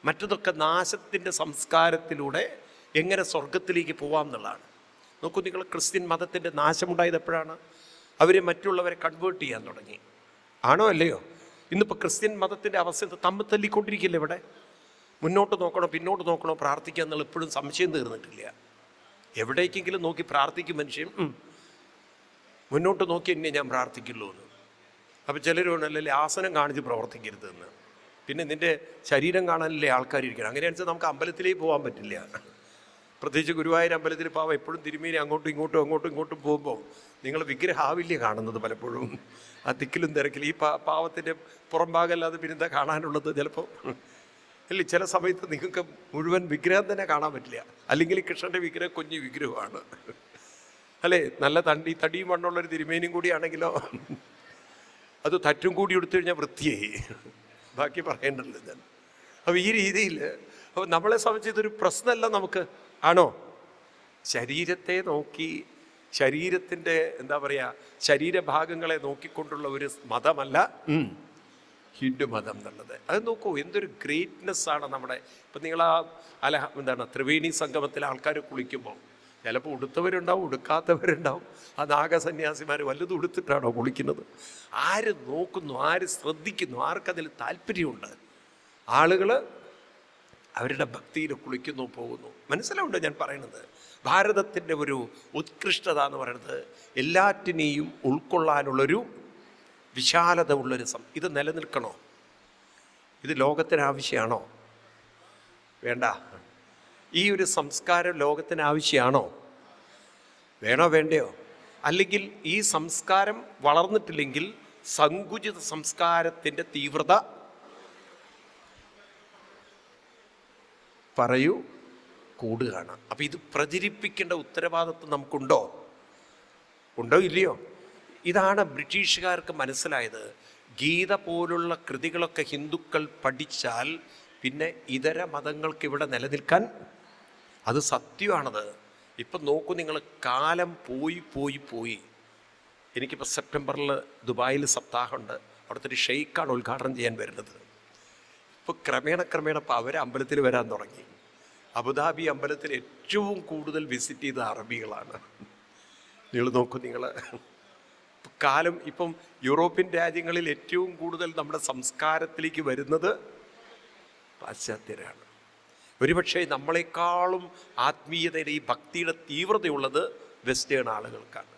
Speaker 1: മറ്റതൊക്കെ നാശത്തിൻ്റെ സംസ്കാരത്തിലൂടെ എങ്ങനെ സ്വർഗത്തിലേക്ക് പോവാം എന്നുള്ളതാണ്. നോക്കൂ നിങ്ങൾ, ക്രിസ്ത്യൻ മതത്തിൻ്റെ നാശമുണ്ടായത് എപ്പോഴാണ്? അവർ മറ്റുള്ളവരെ കൺവേർട്ട് ചെയ്യാൻ തുടങ്ങി. ആണോ അല്ലയോ? ഇന്നിപ്പോൾ ക്രിസ്ത്യൻ മതത്തിൻ്റെ അവസ്ഥ തമ്മിൽ തല്ലിക്കൊണ്ടിരിക്കില്ല. ഇവിടെ മുന്നോട്ട് നോക്കണോ പിന്നോട്ട് നോക്കണോ പ്രാർത്ഥിക്കുക എന്നുള്ള ഇപ്പോഴും സംശയം തീർന്നിട്ടില്ല. എവിടേക്കെങ്കിലും നോക്കി പ്രാർത്ഥിക്കും മനുഷ്യൻ, മുന്നോട്ട് നോക്കി എന്നെ ഞാൻ പ്രാർത്ഥിക്കുള്ളൂ എന്ന്. അപ്പോൾ ചിലർ വേണമല്ലേ ആസനം കാണിച്ച് പ്രവർത്തിക്കരുതെന്ന്. പിന്നെ നിൻ്റെ ശരീരം കാണാനല്ലേ ആൾക്കാരിരിക്കണം. അങ്ങനെയാണെന്ന് നമുക്ക് അമ്പലത്തിലേക്ക് പോകാൻ പറ്റില്ല. പ്രത്യേകിച്ച് ഗുരുവായൂർ അമ്പലത്തിൽ പാവം എപ്പോഴും തിരുമേനി അങ്ങോട്ടും ഇങ്ങോട്ടും പോകുമ്പോൾ നിങ്ങൾ വിഗ്രഹാവില്യ കാണുന്നത് പലപ്പോഴും. ആ തിക്കിലും തിരക്കിലും ഈ പാവത്തിൻ്റെ പുറംഭാഗമല്ലാതെ പിന്നെന്താ കാണാനുള്ളത്? ചിലപ്പോൾ അല്ലേ, ചില സമയത്ത് നിങ്ങൾക്ക് മുഴുവൻ വിഗ്രഹം തന്നെ കാണാൻ പറ്റില്ല. അല്ലെങ്കിൽ കൃഷ്ണൻ്റെ വിഗ്രഹം കുഞ്ഞു വിഗ്രഹമാണ് അല്ലേ? നല്ല തടിയും മണ്ണുള്ളൊരു തിരുമേനിയും കൂടിയാണെങ്കിലോ അത് തറ്റും കൂടി എടുത്തു കഴിഞ്ഞാൽ വൃത്തിയായി, ബാക്കി പറയേണ്ടല്ലോ ഞാൻ. അപ്പോൾ ഈ രീതിയിൽ അപ്പോൾ നമ്മളെ സംബന്ധിച്ച് ഇതൊരു പ്രശ്നമല്ല നമുക്ക്. ആണോ? ശരീരത്തെ നോക്കി, ശരീരത്തിൻ്റെ എന്താ പറയുക, ശരീരഭാഗങ്ങളെ നോക്കിക്കൊണ്ടുള്ള ഒരു മതമല്ല ഹിന്ദു മതം എന്നുള്ളത്. അത് നോക്കൂ, എന്തൊരു ഗ്രേറ്റ്നെസ്സാണ് നമ്മുടെ. ഇപ്പം നിങ്ങൾ എന്താണ് ത്രിവേണി സംഗമത്തിലെ ആൾക്കാർ കുളിക്കുമ്പോൾ ചിലപ്പോൾ ഉടുത്തവരുണ്ടാവും, ഉടുക്കാത്തവരുണ്ടാവും. ആ നാഗസന്യാസിമാർ വല്ലതും ഉടുത്തിട്ടാണോ കുളിക്കുന്നത്? ആര് നോക്കുന്നു, ആര് ശ്രദ്ധിക്കുന്നു, ആർക്കതിൽ താല്പര്യമുണ്ട്? ആളുകൾ അവരുടെ ഭക്തിയിൽ കുളിക്കുന്നു, പോകുന്നു. മനസ്സിലാവുണ്ടോ ഞാൻ പറയുന്നത്? ഭാരതത്തിൻ്റെ ഒരു ഉത്കൃഷ്ടത എന്ന് പറയുന്നത് എല്ലാറ്റിനെയും ഉൾക്കൊള്ളാനുള്ളൊരു വിശാലത ഉള്ളൊരു ഇത് നിലനിൽക്കണോ? ഇത് ലോകത്തിന് ആവശ്യമാണോ? വേണ്ട. ഈ ഒരു സംസ്കാരം ലോകത്തിന് ആവശ്യമാണോ? വേണോ വേണ്ടയോ? അല്ലെങ്കിൽ ഈ സംസ്കാരം വളർന്നിട്ടില്ലെങ്കിൽ സങ്കുചിത സംസ്കാരത്തിൻ്റെ തീവ്രത പറയൂ കൂടുകയാണ്. അപ്പം ഇത് പ്രചരിപ്പിക്കേണ്ട ഉത്തരവാദിത്വം നമുക്കുണ്ടോ? ഉണ്ടോ ഇല്ലയോ? ഇതാണ് ബ്രിട്ടീഷുകാർക്ക് മനസ്സിലായത്. ഗീത പോലുള്ള കൃതികളൊക്കെ ഹിന്ദുക്കൾ പഠിച്ചാൽ പിന്നെ ഇതര മതങ്ങൾക്ക് ഇവിടെ നിലനിൽക്കാൻ അത് സത്യമാണത്. ഇപ്പം നോക്കൂ നിങ്ങൾ, കാലം പോയി പോയി പോയി. എനിക്കിപ്പോൾ സെപ്റ്റംബറിൽ ദുബായിൽ സപ്താഹമുണ്ട്. അവിടുത്തെ ഒരു ഷെയ്ഖാണ് ഉദ്ഘാടനം ചെയ്യാൻ വരുന്നത്. ഇപ്പോൾ ക്രമേണ ഇപ്പോൾ അവർ അമ്പലത്തിൽ വരാൻ തുടങ്ങി. അബുദാബി അമ്പലത്തിൽ ഏറ്റവും കൂടുതൽ വിസിറ്റ് ചെയ്ത അറബികളാണ്. നിങ്ങൾ നോക്കൂ, കാലം ഇപ്പം യൂറോപ്യൻ രാജ്യങ്ങളിൽ ഏറ്റവും കൂടുതൽ നമ്മുടെ സംസ്കാരത്തിലേക്ക് വരുന്നത് പാശ്ചാത്യരാണ്. ഒരുപക്ഷെ നമ്മളെക്കാളും ആത്മീയതയുടെ ഈ ഭക്തിയുടെ തീവ്രതയുള്ളത് വെസ്റ്റേൺ ആളുകൾക്കാണ്.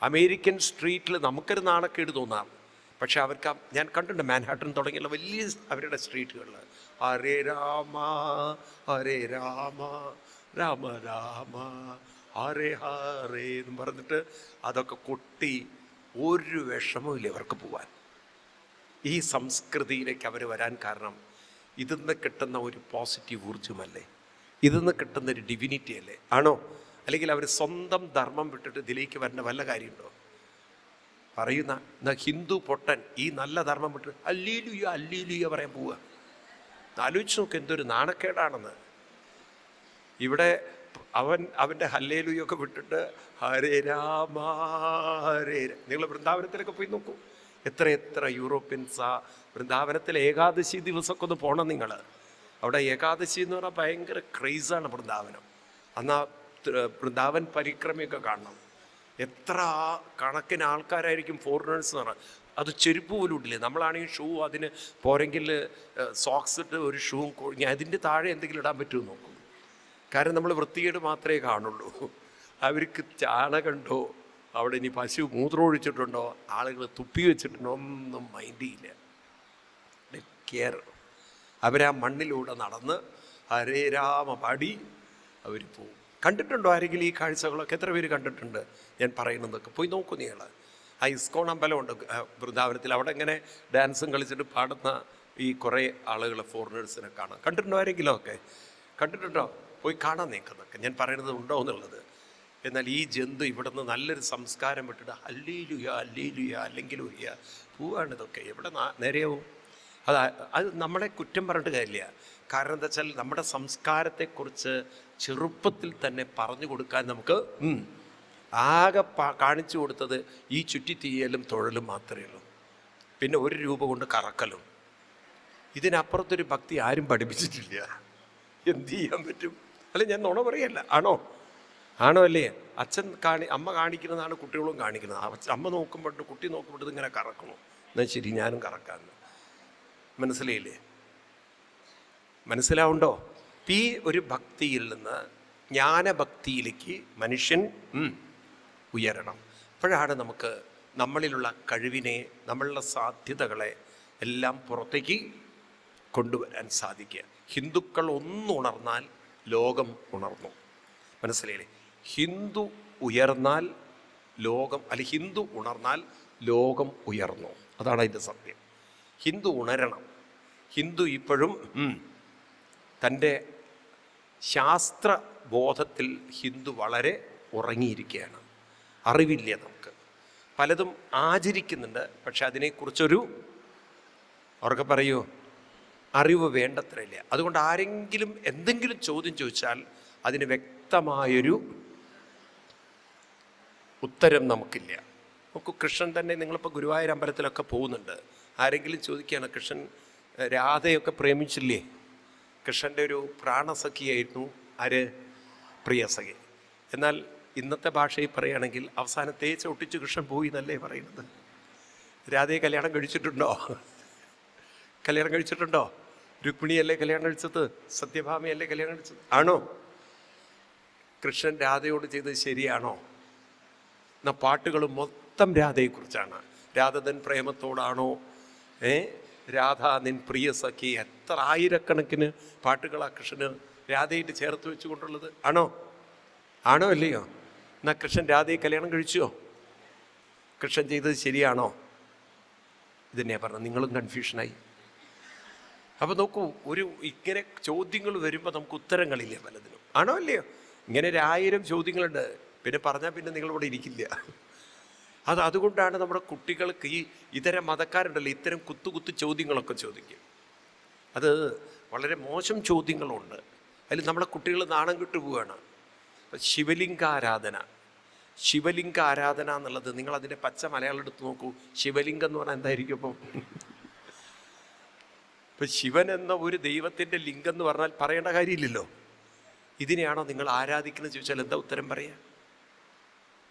Speaker 1: അമേരിക്കൻ സ്ട്രീറ്റിൽ നമുക്കൊരു നാണക്കേട് തോന്നാം, പക്ഷെ അവർക്ക് ഞാൻ കണ്ടിട്ടുണ്ട് മാൻഹാട്ടൻ തുടങ്ങിയുള്ള വലിയ അവരുടെ സ്ട്രീറ്റുകളിൽ ഹരേ രാമ ഹരേ രാമ രാമ രാമ ഹരേ ഹരേ എന്ന് പറഞ്ഞിട്ട് അതൊക്കെ കൊട്ടി ഒരു വിഷമവുമില്ല അവർക്ക് പോവാൻ. ഈ സംസ്കൃതിയിലേക്ക് അവർ വരാൻ കാരണം ഇതിന്ന് കിട്ടുന്ന ഒരു പോസിറ്റീവ് ഊർജ്ജമല്ലേ, ഇതിന്ന് കിട്ടുന്ന ഒരു ഡിവിനിറ്റി അല്ലേ? ആണോ? അല്ലെങ്കിൽ അവർ സ്വന്തം ധർമ്മം വിട്ടിട്ട് ഇതിലേക്ക് വരേണ്ട വല്ല കാര്യമുണ്ടോ? പറയുന്ന ഹിന്ദു പൊട്ടൻ ഈ നല്ല ധർമ്മം വിട്ടിട്ട് അല്ലീലുയ അല്ലീലുയ പറയാൻ പോവുക. ആലോചിച്ച് നോക്ക്, എന്തൊരു നാണക്കേടാണെന്ന്. ഇവിടെ അവൻ്റെ ഹല്ലേലുയൊക്കെ വിട്ടിട്ട് ഹരേ രാമ ഹരേ. നിങ്ങൾ വൃന്ദാവനത്തിലൊക്കെ പോയി നോക്കൂ, എത്ര യൂറോപ്യൻസാ വൃന്ദാവനത്തിൽ ഏകാദശി ദിവസമൊക്കെ ഒന്ന് പോകണം നിങ്ങൾ. അവിടെ ഏകാദശി എന്ന് പറഞ്ഞാൽ ഭയങ്കര ക്രേസാണ് വൃന്ദാവനം. അന്നാ വൃന്ദാവൻ പരിക്രമയൊക്കെ കാണണം. എത്ര കണക്കിന് ആൾക്കാരായിരിക്കും ഫോറിനേഴ്സ് എന്ന് പറഞ്ഞാൽ. അത് ചെരുപ്പ് പോലും ഇട്ടില്ലേ. നമ്മളാണെങ്കിൽ ഷൂ അതിന് പോരെങ്കിൽ സോക്സ് ഇട്ട് ഒരു ഷൂവും ഞാൻ അതിൻ്റെ താഴെ എന്തെങ്കിലും ഇടാൻ പറ്റുമെന്ന് നോക്കും. കാരണം നമ്മൾ വൃത്തികേട് മാത്രമേ കാണുള്ളൂ. അവർക്ക് ചാണകമുണ്ടോ, അവിടെ ഇനി പശു മൂത്രം ഒഴിച്ചിട്ടുണ്ടോ, ആളുകൾ തുപ്പി വെച്ചിട്ടുണ്ടോ, ഒന്നും മൈൻഡ് ചെയ്യില്ല. കെയർ. അവരാ മണ്ണിലൂടെ നടന്ന് ഹരേ രാമ പാടി അവർ പോവും. കണ്ടിട്ടുണ്ടോ ആരെങ്കിലും ഈ കാഴ്ചകളൊക്കെ? എത്ര പേര് കണ്ടിട്ടുണ്ട് ഞാൻ പറയുന്നതൊക്കെ? പോയി നോക്കൂ നിങ്ങൾ. ആ ഇസ്കോൺ അമ്പലമുണ്ട് വൃന്ദാവനത്തിൽ. അവിടെ ഇങ്ങനെ ഡാൻസും കളിച്ചിട്ട് പാടുന്ന ഈ കുറേ ആളുകൾ ഫോറിനേഴ്സിനെ കാണാം. കണ്ടിട്ടുണ്ടോ ആരെങ്കിലും ഒക്കെ? കണ്ടിട്ടുണ്ടോ? പോയി കാണാൻ നീക്കുന്നതൊക്കെ. ഞാൻ പറയുന്നത് ഉണ്ടോ എന്നുള്ളത്. എന്നാൽ ഈ ജന്തു ഇവിടുന്ന് നല്ലൊരു സംസ്കാരം വിട്ടിട്ട് അല്ലീലുയ അല്ലീലുയ അല്ലെങ്കിലുയ പോവാണിതൊക്കെ. എവിടെ നേരെയാവും? അത് നമ്മളെ കുറ്റം പറഞ്ഞിട്ട് കാര്യമില്ല. കാരണം എന്താ വെച്ചാൽ നമ്മുടെ സംസ്കാരത്തെക്കുറിച്ച് ചെറുപ്പത്തിൽ തന്നെ പറഞ്ഞു കൊടുക്കാൻ നമുക്ക് ആകെ കാണിച്ചു കൊടുത്തത് ഈ ചുറ്റിത്തീയലും തൊഴലും മാത്രമേ ഉള്ളൂ. പിന്നെ 1 രൂപ കൊണ്ട് കറക്കലും. ഇതിനപ്പുറത്തൊരു ഭക്തി ആരും പഠിപ്പിച്ചിട്ടില്ല. എന്ത് ചെയ്യാൻ പറ്റും? അല്ല, ഞാൻ നുണ പറയല്ല. ആണോ അല്ലേ? അമ്മ കാണിക്കുന്നതാണ് കുട്ടികളും കാണിക്കുന്നത്. അമ്മ നോക്കുമ്പോൾ കുട്ടി നോക്കുമ്പോൾ ഇങ്ങനെ കറക്കണു. എന്നാൽ ശരി, ഞാനും കറക്കാമെന്ന്. മനസ്സിലായില്ലേ? മനസ്സിലാവുണ്ടോ? ഈ ഒരു ഭക്തിയിൽ നിന്ന് ജ്ഞാനഭക്തിയിലേക്ക് മനുഷ്യൻ ഉയരണം. അപ്പോഴാണ് നമുക്ക് നമ്മളിലുള്ള കഴിവിനെ, നമ്മളുടെ സാധ്യതകളെ എല്ലാം പുറത്തേക്ക് കൊണ്ടുവരാൻ സാധിക്കുക. ഹിന്ദുക്കൾ ഒന്നുണർന്നാൽ ലോകം ഉണർന്നു. മനസ്സിലായില്ലേ? ഹിന്ദു ഉയർന്നാൽ ലോകം, അല്ലെങ്കിൽ ഹിന്ദു ഉണർന്നാൽ ലോകം ഉയർന്നു. അതാണ് അതിൻ്റെ സത്യം. ഹിന്ദു ഉണരണം. ഹിന്ദു ഇപ്പോഴും തൻ്റെ ശാസ്ത്രബോധത്തിൽ ഹിന്ദു വളരെ ഉറങ്ങിയിരിക്കുകയാണ്. അറിവില്ല. നമുക്ക് പലതും ആചരിക്കുന്നുണ്ട്, പക്ഷെ അതിനെക്കുറിച്ചൊരു അവർക്ക് പറയൂ അറിവ് വേണ്ടത്രയില്ല. അതുകൊണ്ട് ആരെങ്കിലും എന്തെങ്കിലും ചോദ്യം ചോദിച്ചാൽ അതിന് വ്യക്തമായൊരു ഉത്തരം നമുക്കില്ല. നമുക്ക് കൃഷ്ണൻ തന്നെ, നിങ്ങളിപ്പോൾ ഗുരുവായൂർ അമ്പലത്തിലൊക്കെ പോകുന്നുണ്ട്, ആരെങ്കിലും ചോദിക്കുകയാണ് കൃഷ്ണൻ രാധയൊക്കെ പ്രേമിച്ചില്ലേ? കൃഷ്ണൻ്റെ ഒരു പ്രാണസഖിയായിരുന്നു ആര്? പ്രിയസഖി. എന്നാൽ ഇന്നത്തെ ഭാഷയിൽ പറയുകയാണെങ്കിൽ അവസാനം തേച്ച് ഒട്ടിച്ച് കൃഷ്ണൻ പോയി എന്നല്ലേ പറയുന്നത്. രാധയെ കല്യാണം കഴിച്ചിട്ടുണ്ടോ? രുക്മിണിയല്ലേ കല്യാണം കഴിച്ചത്? സത്യഭാമയല്ലേ കല്യാണം കഴിച്ചത്? ആണോ? കൃഷ്ണൻ രാധയോട് ചെയ്തത് ശരിയാണോ? എന്നാ പാട്ടുകൾ മൊത്തം രാധയെക്കുറിച്ചാണ്. രാധ തൻ പ്രേമത്തോടാണോ? രാധ നിൻ പ്രിയ സഖി, എത്ര ആയിരക്കണക്കിന് പാട്ടുകളാ കൃഷ്ണന് രാധയായിട്ട് ചേർത്ത് വെച്ചുകൊണ്ടുള്ളത്. ആണോ? ആണോ അല്ലയോ? എന്നാ കൃഷ്ണൻ രാധയെ കല്യാണം കഴിച്ചോ? കൃഷ്ണൻ ചെയ്തത് ശരിയാണോ? ഇതന്നെയാ പറഞ്ഞത്. നിങ്ങളും കൺഫ്യൂഷനായി. അപ്പോൾ നോക്കൂ, ഇങ്ങനെ ചോദ്യങ്ങൾ വരുമ്പോൾ നമുക്ക് ഉത്തരങ്ങളില്ല പലതിനും. ആണോ അല്ലയോ? ഇങ്ങനെ 1000 ചോദ്യങ്ങളുണ്ട്. പിന്നെ പറഞ്ഞാൽ പിന്നെ നിങ്ങളിവിടെ ഇരിക്കില്ല. അതുകൊണ്ടാണ് നമ്മുടെ കുട്ടികൾക്ക് ഇതര മതക്കാരുണ്ടല്ലോ ഇത്തരം കുത്തു ചോദ്യങ്ങളൊക്കെ ചോദിക്കും. അത് വളരെ മോശം ചോദ്യങ്ങളുണ്ട്. അതിൽ നമ്മുടെ കുട്ടികൾ നാണം കിട്ടു പോവുകയാണ്. ശിവലിംഗാരാധന എന്നുള്ളത് നിങ്ങളതിൻ്റെ പച്ച മലയാളം എടുത്ത് നോക്കൂ. ശിവലിംഗം എന്ന് പറഞ്ഞാൽ എന്തായിരിക്കും? ഇപ്പം ശിവൻ എന്ന ഒരു ദൈവത്തിൻ്റെ ലിംഗം എന്ന് പറഞ്ഞാൽ പറയേണ്ട കാര്യമില്ലല്ലോ. ഇതിനെയാണോ നിങ്ങൾ ആരാധിക്കുന്നത് ചോദിച്ചാൽ എന്താ ഉത്തരം പറയുക?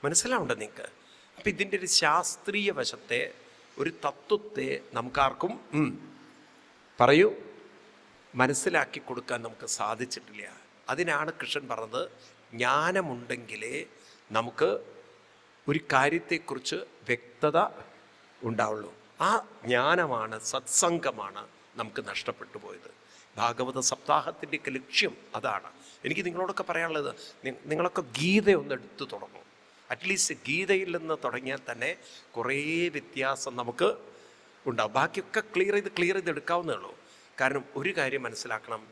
Speaker 1: മനസ്സിലാവുണ്ടോ നിങ്ങൾക്ക്? അപ്പം ഇതിൻ്റെ ഒരു ശാസ്ത്രീയ വശത്തെ, ഒരു തത്വത്തെ നമുക്കാർക്കും പറയൂ മനസ്സിലാക്കി കൊടുക്കാൻ നമുക്ക് സാധിച്ചിട്ടില്ല. അതിനാണ് കൃഷ്ണൻ പറഞ്ഞത്, ജ്ഞാനമുണ്ടെങ്കിലേ നമുക്ക് ഒരു കാര്യത്തെക്കുറിച്ച് വ്യക്തത ഉണ്ടാവുള്ളൂ. ആ ജ്ഞാനമാണ്, സത്സംഗമാണ് നമുക്ക് നഷ്ടപ്പെട്ടു പോയത്. ഭാഗവത സപ്താഹത്തിൻ്റെയൊക്കെ ലക്ഷ്യം അതാണ്. എനിക്ക് നിങ്ങളോടൊക്കെ പറയാനുള്ളത്, നിങ്ങളൊക്കെ ഗീത ഒന്ന് എടുത്തു തുടങ്ങും. അറ്റ്ലീസ്റ്റ് ഗീതയിൽ നിന്ന് തുടങ്ങിയാൽ തന്നെ കുറേ വ്യത്യാസം നമുക്ക് ഉണ്ടാവും. ബാക്കിയൊക്കെ ക്ലിയർ ചെയ്ത് എടുക്കാവുന്നേ ഉള്ളൂ. കാരണം ഒരു കാര്യം മനസ്സിലാക്കണം,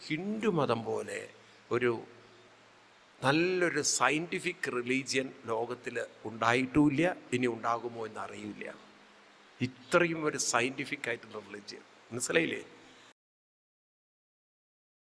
Speaker 1: ഹിന്ദു മതം പോലെ ഒരു നല്ലൊരു സയൻറ്റിഫിക് റിലീജിയൻ ലോകത്തിൽ ഉണ്ടായിട്ടുമില്ല, ഇനി ഉണ്ടാകുമോ എന്നറിയില്ല. ഇത്രയും ഒരു സയൻറ്റിഫിക് ആയിട്ടുള്ള റിലീജിയൻ, മനസ്സിലായില്ലേ?